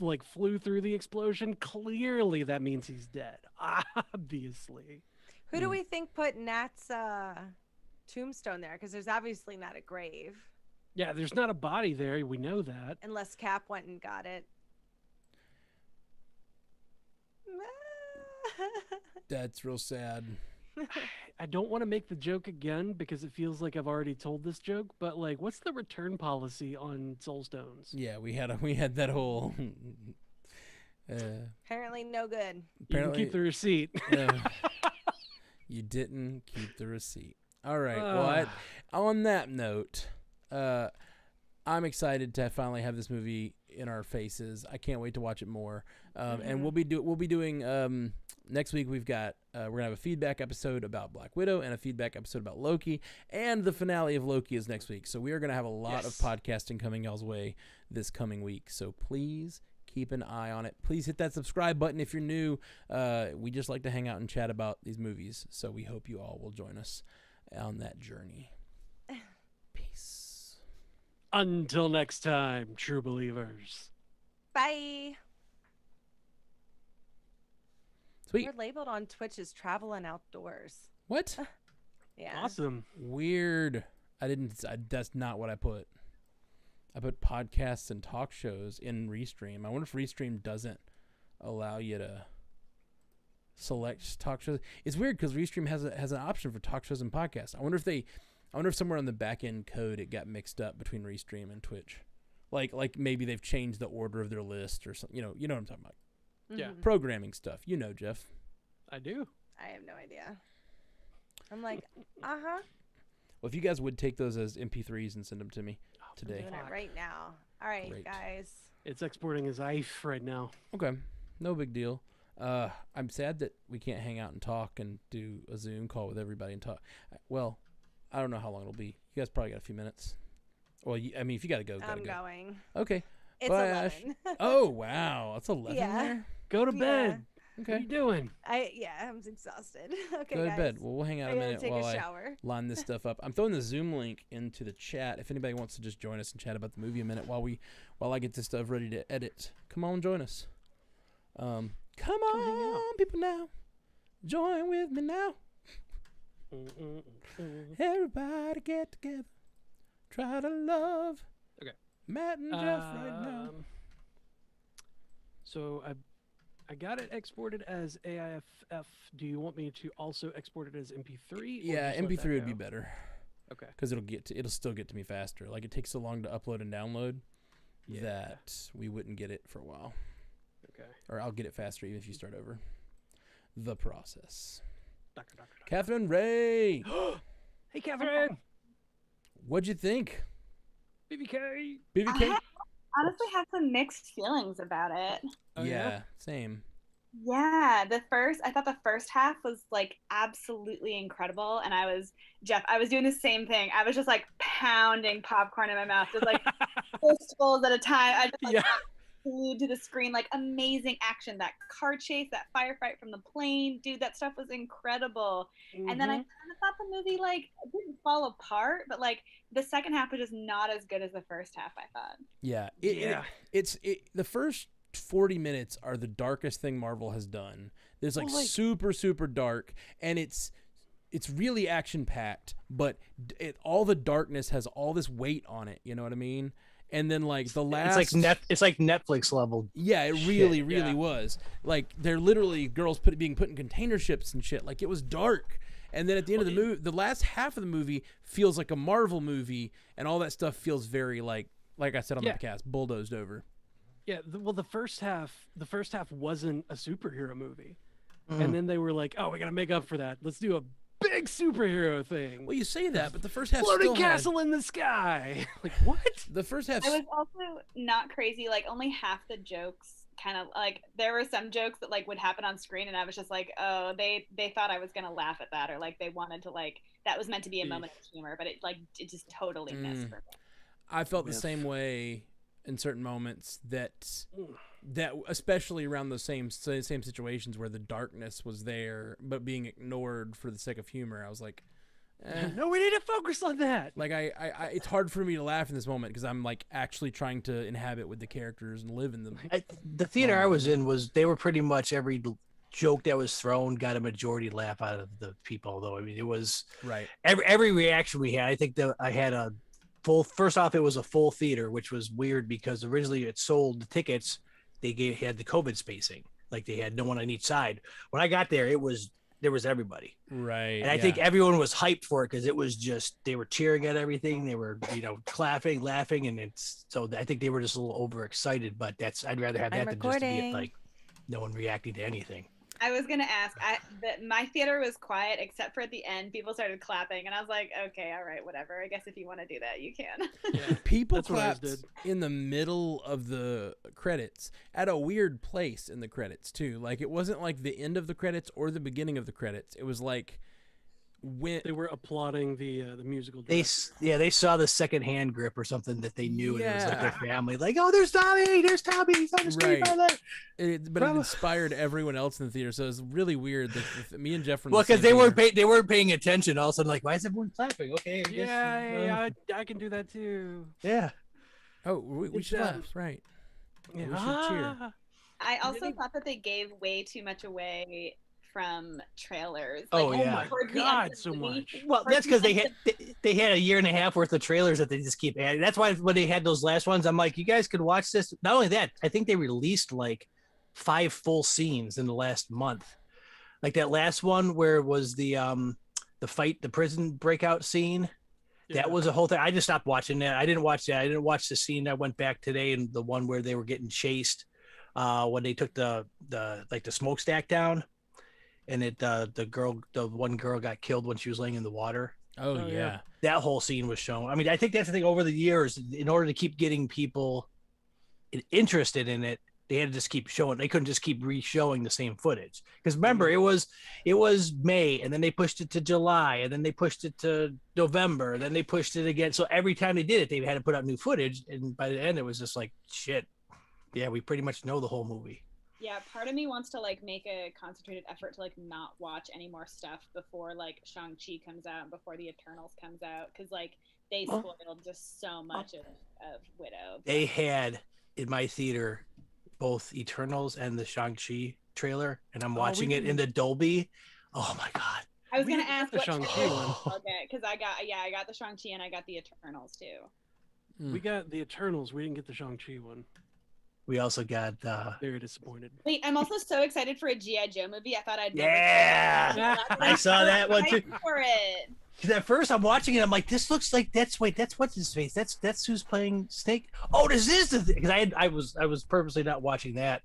like flew through the explosion. Clearly, that means he's dead. Obviously. Who do we think put Nat's tombstone there? Because there's obviously not a grave, Yeah, there's not a body there. We know that. unless Cap went and got it. That's real sad. I don't want to make the joke again because it feels like I've already told this joke, but like, what's the return policy on soulstones? Yeah, we had that whole. Apparently, no good. You can keep the receipt. You didn't keep the receipt. All right. Well, on that note, I'm excited to finally have this movie in our faces. I can't wait to watch it more. And we'll be doing next week. We're gonna have a feedback episode about Black Widow and a feedback episode about Loki, and the finale of Loki is next week. So we are gonna have a lot of podcasting coming y'all's way this coming week. So please keep an eye on it. Please hit that subscribe button if you're new. We just like to hang out and chat about these movies. So we hope you all will join us on that journey. Peace. Until next time, true believers. Bye. Sweet. You're labeled on Twitch as travel and outdoors. What? Yeah. Awesome. Weird. That's not what I put. I put podcasts and talk shows in Restream. I wonder if Restream doesn't allow you to select talk shows. It's weird because Restream has an option for talk shows and podcasts. I wonder if somewhere on the back end code it got mixed up between Restream and Twitch. Like maybe they've changed the order of their list or something. You know what I'm talking about. Yeah. Mhm. Programming stuff. You know, Jeff. I do. I have no idea. I'm like, uh-huh. Well, if you guys would take those as MP3s and send them to me I'm today. doing it right now. All right, Great. guys. It's exporting as IF right now. Okay, no big deal. I'm sad that we can't hang out and talk and do a Zoom call with everybody and talk. Well, I don't know how long it'll be. You guys probably got a few minutes. Well, I mean, if you got to go, I'm go. going. Okay. It's Bye, 11. Oh, wow. That's 11 Yeah. there? Go to bed. What are Okay. you doing? I'm exhausted. Okay, Go to guys. bed. Well, we'll hang out I a gotta minute take while a I shower. line this stuff up. I'm throwing the Zoom link into the chat if anybody wants to just join us and chat about the movie a minute while I get this stuff ready to edit. Come on, join us. Come on, people now. Join with me now. Everybody get together. Try to love. Okay. Matt and Jeff right now. So I got it exported as AIFF. Do you want me to also export it as MP3? Yeah, MP3 would be better. Okay. Because it'll still get to me faster. Like, it takes so long to upload and download that we wouldn't get it for a while. Okay. Or I'll get it faster even if you start over. The process. Doctor. Catherine Ray, Hey, Catherine. what'd you think? BBK. BBK? Honestly have some mixed feelings about it. Oh, yeah, same. Yeah, I thought the first half was like absolutely incredible, and I was doing the same thing. I was just like pounding popcorn in my mouth, just like fistfuls at a time. I just like glued to the screen, like amazing action. That car chase, that firefight from the plane, dude, that stuff was incredible. Mm-hmm. And then I kind of thought the movie like it didn't fall apart, but like the second half was just not as good as the first half, I thought. Yeah. It's the first 40 minutes are the darkest thing Marvel has done. There's like super, super dark, and it's really action packed, but all the darkness has all this weight on it. You know what I mean? And then like the last, it's like Netflix level. Yeah, it really was. Like they're literally girls being put in container ships and shit. Like it was dark. And then at the end of the movie, the last half of the movie feels like a Marvel movie, and all that stuff feels very like I said on the podcast, bulldozed over. Yeah, the first half wasn't a superhero movie, and then they were like, "Oh, we gotta make up for that. Let's do a big superhero thing." Well, you say that, but the first half floating still castle in the sky. Like what? The first half. I was also not crazy. Like only half the jokes, kind of like there were some jokes that like would happen on screen, and I was just like, oh, they thought I was gonna laugh at that, or like they wanted to like that was meant to be a moment of humor, but it just totally missed for me. I felt the same way in certain moments that especially around the same situations where the darkness was there but being ignored for the sake of humor. I was like, no, we need to focus on that. Like I it's hard for me to laugh in this moment because I'm like actually trying to inhabit with the characters and live in them. The theater I was in they were pretty much every joke that was thrown got a majority laugh out of the people, though. I mean, it was right. Every reaction we had, I think that I had a first off, it was a full theater, which was weird because originally it sold the tickets. They had the COVID spacing, like they had no one on each side. When I got there, there was everybody. Right. And I think everyone was hyped for it because it was just, they were cheering at everything. They were, clapping, laughing. And so I think they were just a little overexcited, but I'd rather have that than just to be like no one reacting to anything. I was gonna ask. My theater was quiet except for at the end. People started clapping, and I was like, "Okay, all right, whatever. I guess if you want to do that, you can." Yeah, people clapped in the middle of the credits at a weird place in the credits too. Like it wasn't like the end of the credits or the beginning of the credits. It was like when they were applauding the musical. They saw the second hand grip or something that they knew, and it was like their family. Like, oh, there's Tommy, he's on the street. Right. But it inspired everyone else in the theater, so it was really weird. Me and Jeff were because they weren't paying attention. All of a sudden, like, why is everyone clapping? Okay, I can do that too. Yeah. Oh, we should laugh, right? Yeah. We should cheer. I also thought that they gave way too much away from trailers. Oh my God, so much. Well, that's because they had a year and a half worth of trailers that they just keep adding. That's why when they had those last ones, I'm like, you guys could watch this. Not only that, I think they released like 5 full scenes in the last month. Like that last one where it was the fight, the prison breakout scene. Yeah. That was a whole thing. I just stopped watching that. I didn't watch that. I didn't watch the scene. I went back today and the one where they were getting chased when they took the smokestack down. and the one girl got killed when she was laying in the water. Oh, Oh, yeah. yeah. That whole scene was shown. I mean, I think that's the thing over the years, in order to keep getting people interested in it, they had to just keep showing. They couldn't just keep re-showing the same footage. Because remember, it was May, and then they pushed it to July, and then they pushed it to November, and then they pushed it again. So every time they did it, they had to put out new footage. And by the end, it was just like, shit. Yeah, we pretty much know the whole movie. Yeah, part of me wants to like make a concentrated effort to like not watch any more stuff before like Shang-Chi comes out and before the Eternals comes out, because like they spoiled just so much of Widow. They had in my theater both Eternals and the Shang-Chi trailer, and I'm watching it in the Dolby. Oh my god. I was We gonna didn't ask get the what Shang-Chi one. Okay, because I got the Shang-Chi and I got the Eternals too. We got the Eternals. We didn't get the Shang-Chi one. We also got Very disappointed. Wait, I'm also so excited for a G.I. Joe movie. I thought I'd never yeah. I saw that one too. For it. Because at first I'm watching it, I'm like, this looks like that's what's his face. That's who's playing Snake. Oh, this is the thing. Because I was purposely not watching that.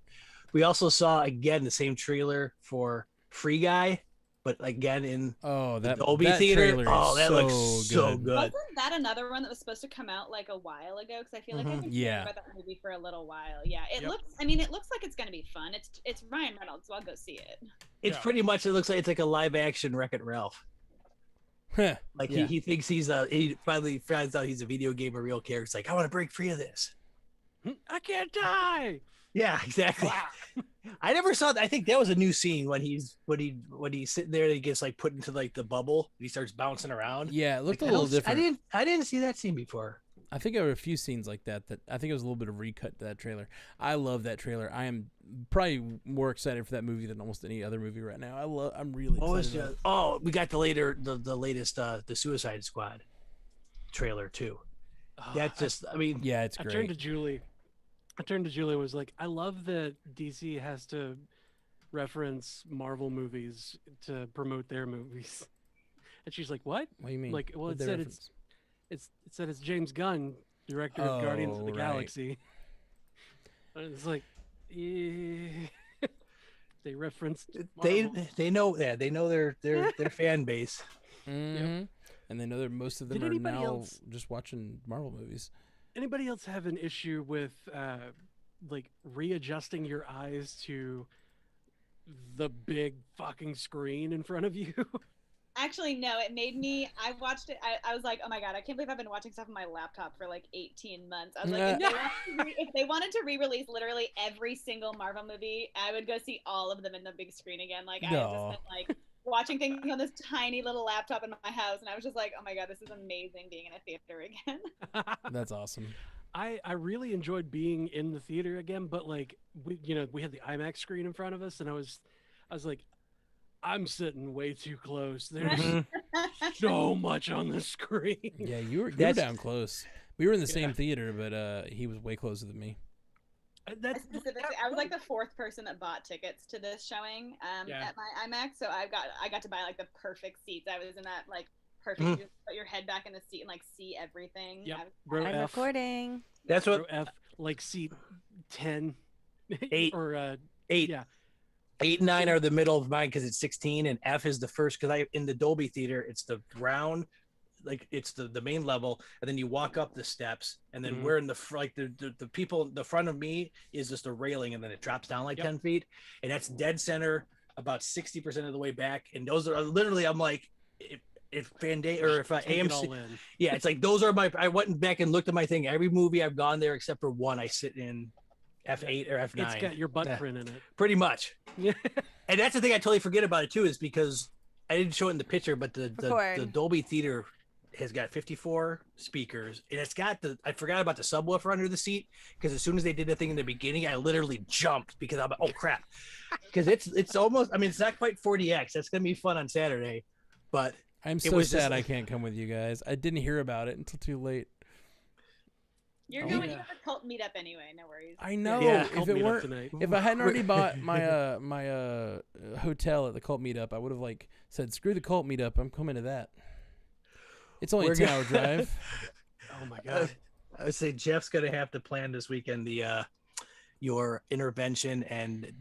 We also saw again the same trailer for Free Guy, but again in that Dolby that Theater. trailer Oh, is that looks so good. Wasn't that another one that was supposed to come out like a while ago? Because I feel like I've been hearing about that movie for a little while. Yeah, it looks. I mean, it looks like it's gonna be fun. It's Ryan Reynolds, so I'll go see it. It's pretty much. It looks like it's like a live action Wreck-It Ralph. Like he thinks he finally finds out he's a video game, a real character. It's like, I want to break free of this. I can't die. Yeah, exactly. I never saw that. I think that was a new scene when he's sitting there and he gets like put into like the bubble and he starts bouncing around. Yeah, it looked like, a little different. I didn't see that scene before. I think there were a few scenes like that I think it was a little bit of recut to that trailer. I love that trailer. I am probably more excited for that movie than almost any other movie right now. I'm really excited. We got the latest the Suicide Squad trailer too. That's just I mean, yeah, it's great. I turned to Julie and was like, I love that DC has to reference Marvel movies to promote their movies. And she's like, what? What do you mean? Like, well, it said it's James Gunn, director of Guardians of the Galaxy. And it's like, they referenced Marvel. they know their fan base. Mm-hmm. And they know that most of them are now just watching Marvel movies. Anybody else have an issue with like readjusting your eyes to the big fucking screen in front of you? Actually, no, it made me, I watched it, I was like, oh my god, I can't believe I've been watching stuff on my laptop for like 18 months. I was like, if they wanted to re-release literally every single Marvel movie, I would go see all of them in the big screen again. Like, I have just been like watching things on this tiny little laptop in my house, and I was just like, oh my god, this is amazing being in a theater again. That's awesome. I really enjoyed being in the theater again, but like we had the IMAX screen in front of us, and I was like, I'm sitting way too close. There's so much on the screen. Yeah, you were down close. We were in the same theater, but he was way closer than me. I was like the fourth person that bought tickets to this showing at my IMAX, so I got to buy like the perfect seats. I was in that like perfect. You just put your head back in the seat and like see everything. Yep. I'm recording. That's what row F, like seat 10, 8 or 8. Yeah. 8 and 9 are the middle of mine because it's 16, and F is the first because I in the Dolby theater it's the round, like it's the main level, and then you walk up the steps, and then we're in the like the people the front of me is just a railing, and then it drops down like 10 feet, and that's dead center about 60% of the way back, and those are literally I'm like if AMC, yeah, it's like those are my. I went back and looked at my thing. Every movie I've gone there except for one, I sit in F8 or F9. It's got your butt print in it. Pretty much. Yeah. And that's the thing I totally forget about it too, is because I didn't show it in the picture, but the Dolby Theater has got 54 speakers, and it's got I forgot about the subwoofer under the seat, because as soon as they did the thing in the beginning, I literally jumped because I'm like, oh crap. Because it's almost, I mean, it's not quite 40X. That's going to be fun on Saturday, but I'm so sad I can't come with you guys. I didn't hear about it until too late. You're going to a cult meetup anyway, no worries. I know. If I hadn't already bought my my hotel at the cult meetup, I would have like said, screw the cult meetup, I'm coming to that. It's only a 10-hour drive. Oh my god. I would say Jeff's gonna have to plan this weekend the your intervention and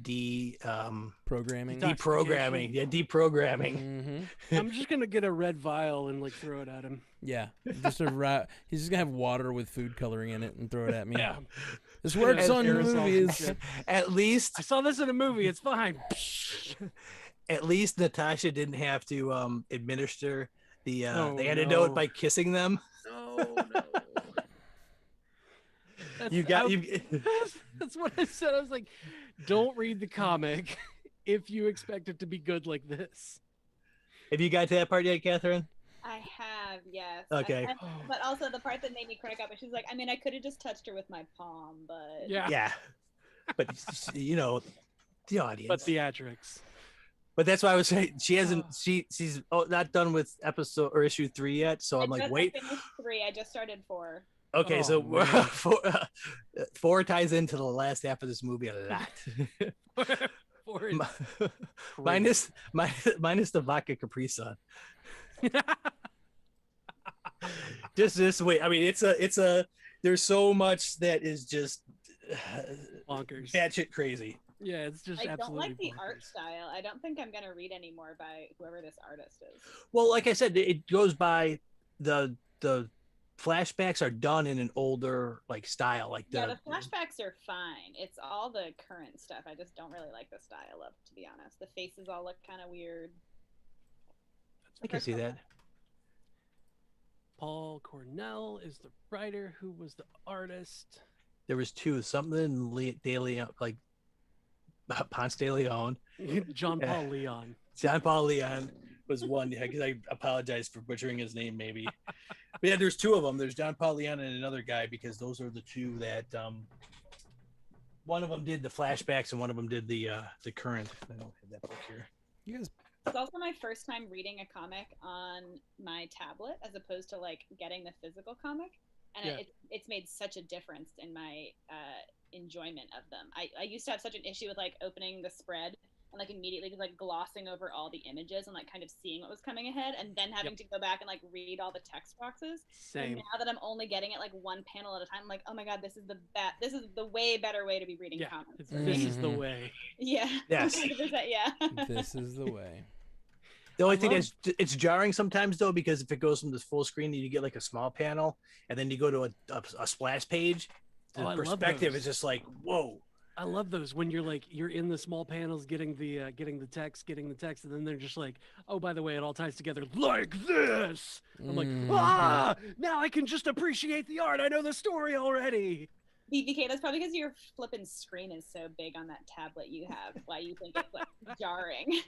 Programming. deprogramming. Yeah, deprogramming. Mm-hmm. I'm just gonna get a red vial and like throw it at him. Yeah, just he's just gonna have water with food coloring in it and throw it at me. Yeah. This works Yeah, on aerosols and movies. shit. At least I saw this in a movie. It's fine. at least Natasha didn't have to administer the Oh, antidote no. by kissing them. No, no. That's what I said. I was like, don't read the comic if you expect it to be good like this. Have you got to that part yet, Catherine? I have, yes. Okay. But also the part that made me crack up, and she's like, I mean, I could have just touched her with my palm, but Yeah. Yeah, but you know, the audience. But theatrics. But that's why I was saying she hasn't. She's not done with episode or issue 3 yet. So I'm like, wait. I finished 3. I just started 4. Okay, Oh, so man. 4 ties into the last half of this movie a lot. minus the vodka Capri Sun. Just this way. I mean, it's a. There's so much that is just Bonkers. batshit crazy. Yeah, it's just I don't absolutely like the bonkers. art style. I don't think I'm gonna read any more by whoever this artist is. Well, like I said, it goes by the flashbacks are done in an older like style, like Yeah, the flashbacks are fine. It's all the current stuff. I just don't really like the style of, to be honest. The faces all look kind of weird. I can see that. Paul Cornell is the writer. Who was the artist? There was 2, something De Leon, like Ponce de Leon. John Paul Leon. John Paul Leon was one. Yeah, because I apologize for butchering his name, maybe. But yeah, there's 2 of them. There's John Paul Leon and another guy, because those are the 2 that one of them did the flashbacks and one of them did the current. I don't have that book here. You guys, It's also my first time reading a comic on my tablet as opposed to like getting the physical comic, and Yeah. it's made such a difference in my enjoyment of them. I used to have such an issue with like opening the spread and like immediately just like glossing over all the images and like kind of seeing what was coming ahead, and then having to go back and like read all the text boxes. Same. And now that I'm only getting it like one panel at a time, I'm like, oh my god, this is the way better way to be reading Yeah, comics. this is the way. Yeah. Yes. 100%, yeah. this is the way. The only thing is, it's jarring sometimes though, because if it goes from this full screen, you get like a small panel, and then you go to a splash page. The I love perspective those. is just like, whoa. I love those when you're in the small panels getting the text, and then they're just like, oh, by the way, it all ties together like this. I'm like, now I can just appreciate the art. I know the story already. BBK, that's probably because your flipping screen is so big on that tablet you have. Why you think it's like jarring?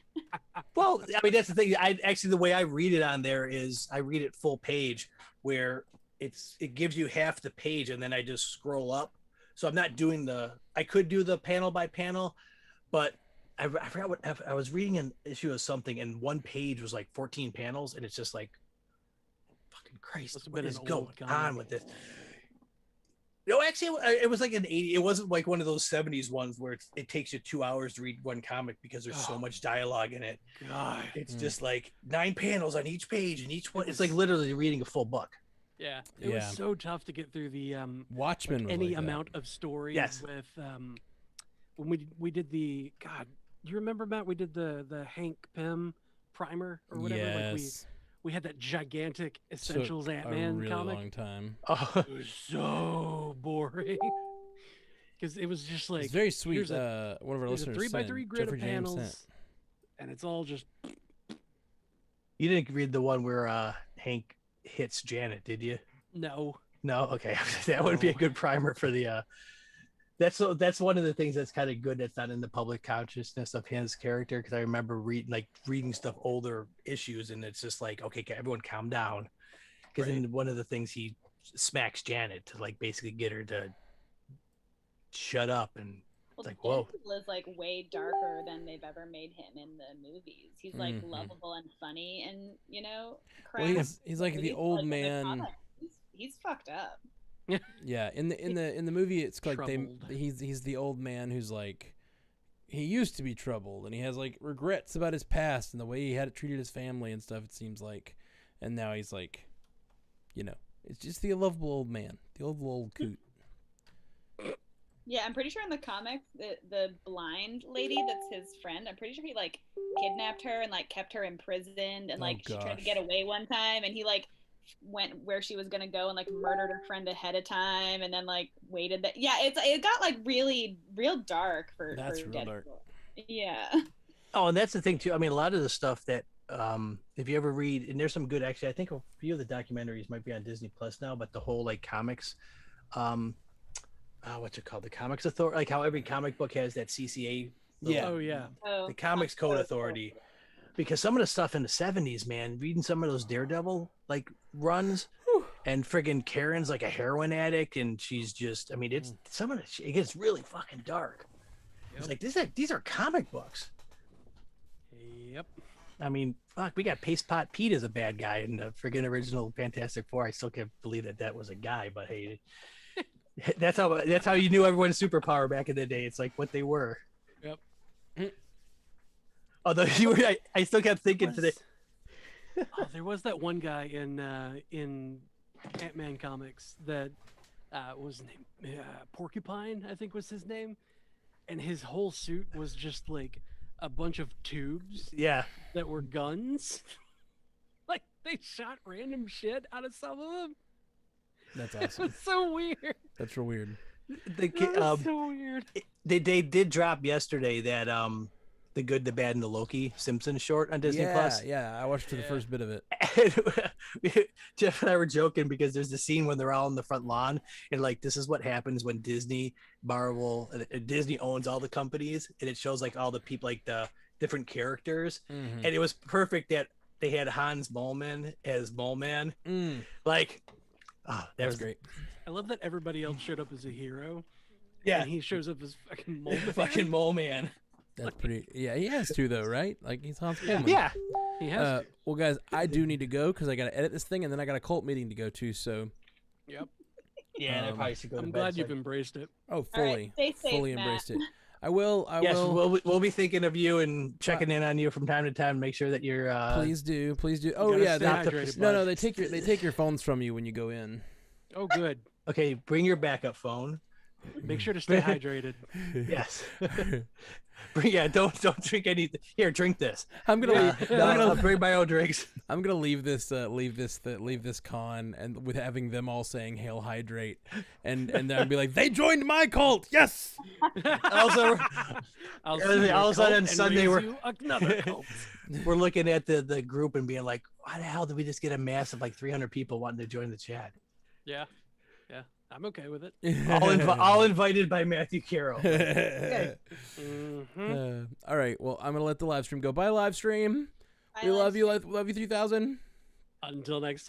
Well, I mean, that's the thing. I actually, the way I read it on there is I read it full page, where it gives you half the page, and then I just scroll up. So I'm not doing I could do the panel by panel, but I forgot what I was reading an issue of something, and one page was like 14 panels, and it's just like, fucking Christ, Must have what been is an going old comic. on with this? No, actually, it was like an 80. It wasn't like one of those 70s ones where it takes you 2 hours to read one comic because there's so much dialogue in it. God. It's just like 9 panels on each page, and each one, it's like literally reading a full book. Yeah, it was so tough to get through the Watchmen. like was any like that. amount of stories. Yes. With when we did the you remember, Matt? We did the Hank Pym primer or whatever. Like Yes. we had that gigantic Took Essentials a Ant-Man really comic. long time. Oh, It was so boring because it was just like It's very sweet. here's One of our there's a listeners 3x3 sent, grid Jeffrey of James panels, sent. and it's all just you didn't read the one where Hank hits Janet, did you? no. No, okay, that would be a good primer for the. That's one of the things that's kind of good that's not in the public consciousness of his character, because I remember reading stuff older issues, and it's just like, okay, everyone calm down, because in one of the things he smacks Janet to like basically get her to shut up, and Well, like, whoa. Deadpool is like way darker than they've ever made him in the movies. He's like Mhm. lovable and funny, and Well, crap. he's like the Movies, old in the man. comics, He's fucked up. Yeah, in the movie, it's like Troubled. he's the old man who's like, he used to be troubled, and he has like regrets about his past and the way he had treated his family and stuff. It seems like, and now he's like, it's just the lovable old man, the old coot. Yeah, I'm pretty sure in the comics, the blind lady that's his friend, I'm pretty sure he like kidnapped her and like kept her imprisoned, and like she tried to get away one time, and he like went where she was gonna go and like murdered her friend ahead of time, and then like waited that. Yeah, it got like really real dark for That's real Deadpool. dark. Yeah. Oh, and that's the thing too. I mean, a lot of the stuff that if you ever read, and there's some good actually. I think a few of the documentaries might be on Disney Plus now, but the whole like comics, what's it called? The Comics Authority, like how every comic book has that CCA. Yeah. Oh yeah. Oh, The Comics Code Authority. Because some of the stuff in the 70s, man, reading some of those Daredevil like runs, and friggin' Karen's like a heroin addict, and she's just, I mean, it's some of it gets really fucking dark. It's like these are comic books. Yep. I mean, fuck, we got Paste Pot Pete as a bad guy in the friggin' original Fantastic Four. I still can't believe that was a guy, but hey, that's how you knew everyone's superpower back in the day. It's like what they were. Yep. Although you were, I still kept thinking today. Oh, there was that one guy in Ant-Man comics that what was his name? Porcupine, I think was his name, and his whole suit was just like a bunch of tubes Yeah. that were guns. Like they shot random shit out of some of them. That's It awesome. was so weird. That's real weird. It was so weird. They did drop yesterday that The Good, the Bad, and the Loki Simpsons short on Disney Plus. Yeah, I watched the first bit of it. And Jeff and I were joking because there's the scene when they're all on the front lawn, and like this is what happens when Disney, Marvel, Disney owns all the companies, and it shows like all the people, like the different characters, and it was perfect that they had Hans Moleman as Mole Man. Like, oh, that was great. I love that everybody else showed up as a hero. Yeah, And he shows up as fucking Mole Man. fucking Mole Man. That's pretty. Yeah, he has to though, right? Like he's Hans Coleman. Yeah. He has to. Well, guys, I do need to go because I got to edit this thing, and then I got a cult meeting to go to. So, Yep. Yeah, and I probably should go to I'm bed, glad so you've embraced it. oh, All right, stay safe, fully Matt. embraced it. I will. Yes, we'll be thinking of you and checking in on you from time to time. Make sure that you're. Please do. Oh gotta yeah. stay hydrated, No, bud. they take your phones from you when you go in. Oh, good. Okay, bring your backup phone. Make sure to stay hydrated. Yes. Yeah, don't drink anything. Here, drink this. I'm gonna. I'll bring my own drinks. I'm gonna leave this con and with having them all saying "Hail Hydrate," and then I'd be like, "They joined my cult, yes." Also, I'll all see your of a sudden cult and Sunday raise we're- you another cult. we're looking at the group and being like, why the hell did we just get a mass of like 300 people wanting to join the chat? Yeah. I'm okay with it. All invited by Matthew Carroll. Mm-hmm. All right. Well, I'm gonna let the live stream go. Bye, live stream. Bye, We love live you. Love you 3000. Until next time.